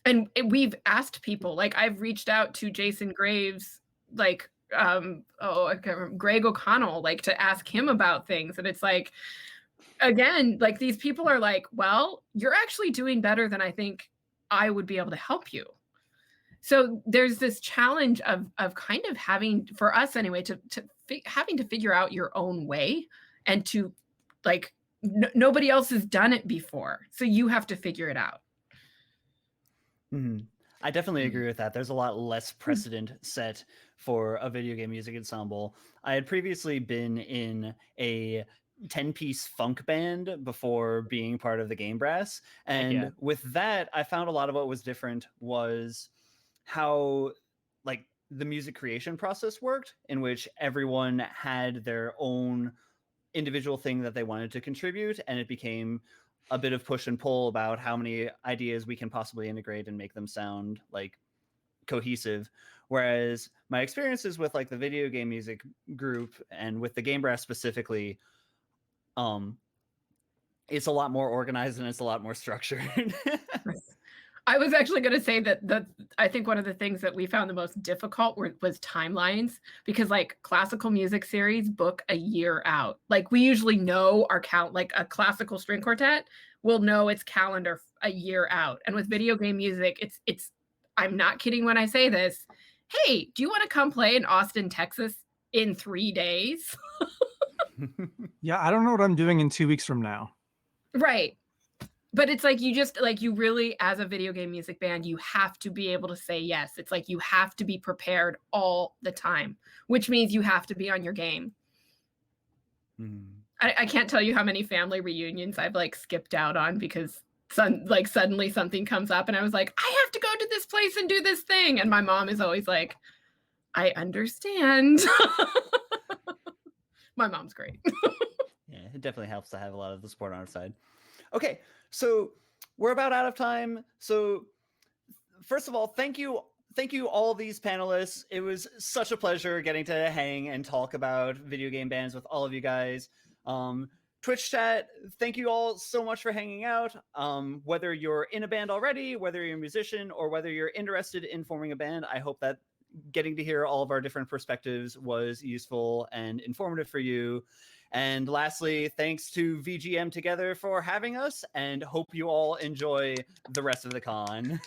And we've asked people, like I've reached out to Jason Graves, like, I can't remember, Greg O'Connell, like to ask him about things. And it's like, again, like these people are like, well, you're actually doing better than I think I would be able to help you. So there's this challenge of kind of having, for us anyway, having to figure out your own way, and to like, nobody else has done it before. So you have to figure it out. I definitely agree with that. There's a lot less precedent set for a video game music ensemble. I had previously been in a 10-piece funk band before being part of the Game Brass. And with that, I found a lot of what was different was how like the music creation process worked, in which everyone had their own individual thing that they wanted to contribute, and it became a bit of push and pull about how many ideas we can possibly integrate and make them sound like cohesive. Whereas my experiences with like the video game music group and with the Game Brass specifically, it's a lot more organized and it's a lot more structured. I was actually going to say that I think one of the things that we found the most difficult was timelines, because like classical music series book a year out. Like we usually know our count, like a classical string quartet will know its calendar a year out. And with video game music, it's I'm not kidding when I say this. Hey, do you want to come play in Austin, Texas in 3 days? Yeah, I don't know what I'm doing in 2 weeks from now. Right. But it's like you really, as a video game music band, you have to be able to say yes. It's like you have to be prepared all the time, which means you have to be on your game. I can't tell you how many family reunions I've like skipped out on because suddenly something comes up and I was like, I have to go to this place and do this thing. And my mom is always like, I understand. My mom's great. Yeah, it definitely helps to have a lot of the support on our side. Okay, so we're about out of time. So first of all, thank you all these panelists. It was such a pleasure getting to hang and talk about video game bands with all of you guys. Twitch chat, thank you all so much for hanging out. Whether you're in a band already, whether you're a musician, or whether you're interested in forming a band, I hope that getting to hear all of our different perspectives was useful and informative for you. And lastly, thanks to VGM Together for having us, and hope you all enjoy the rest of the con.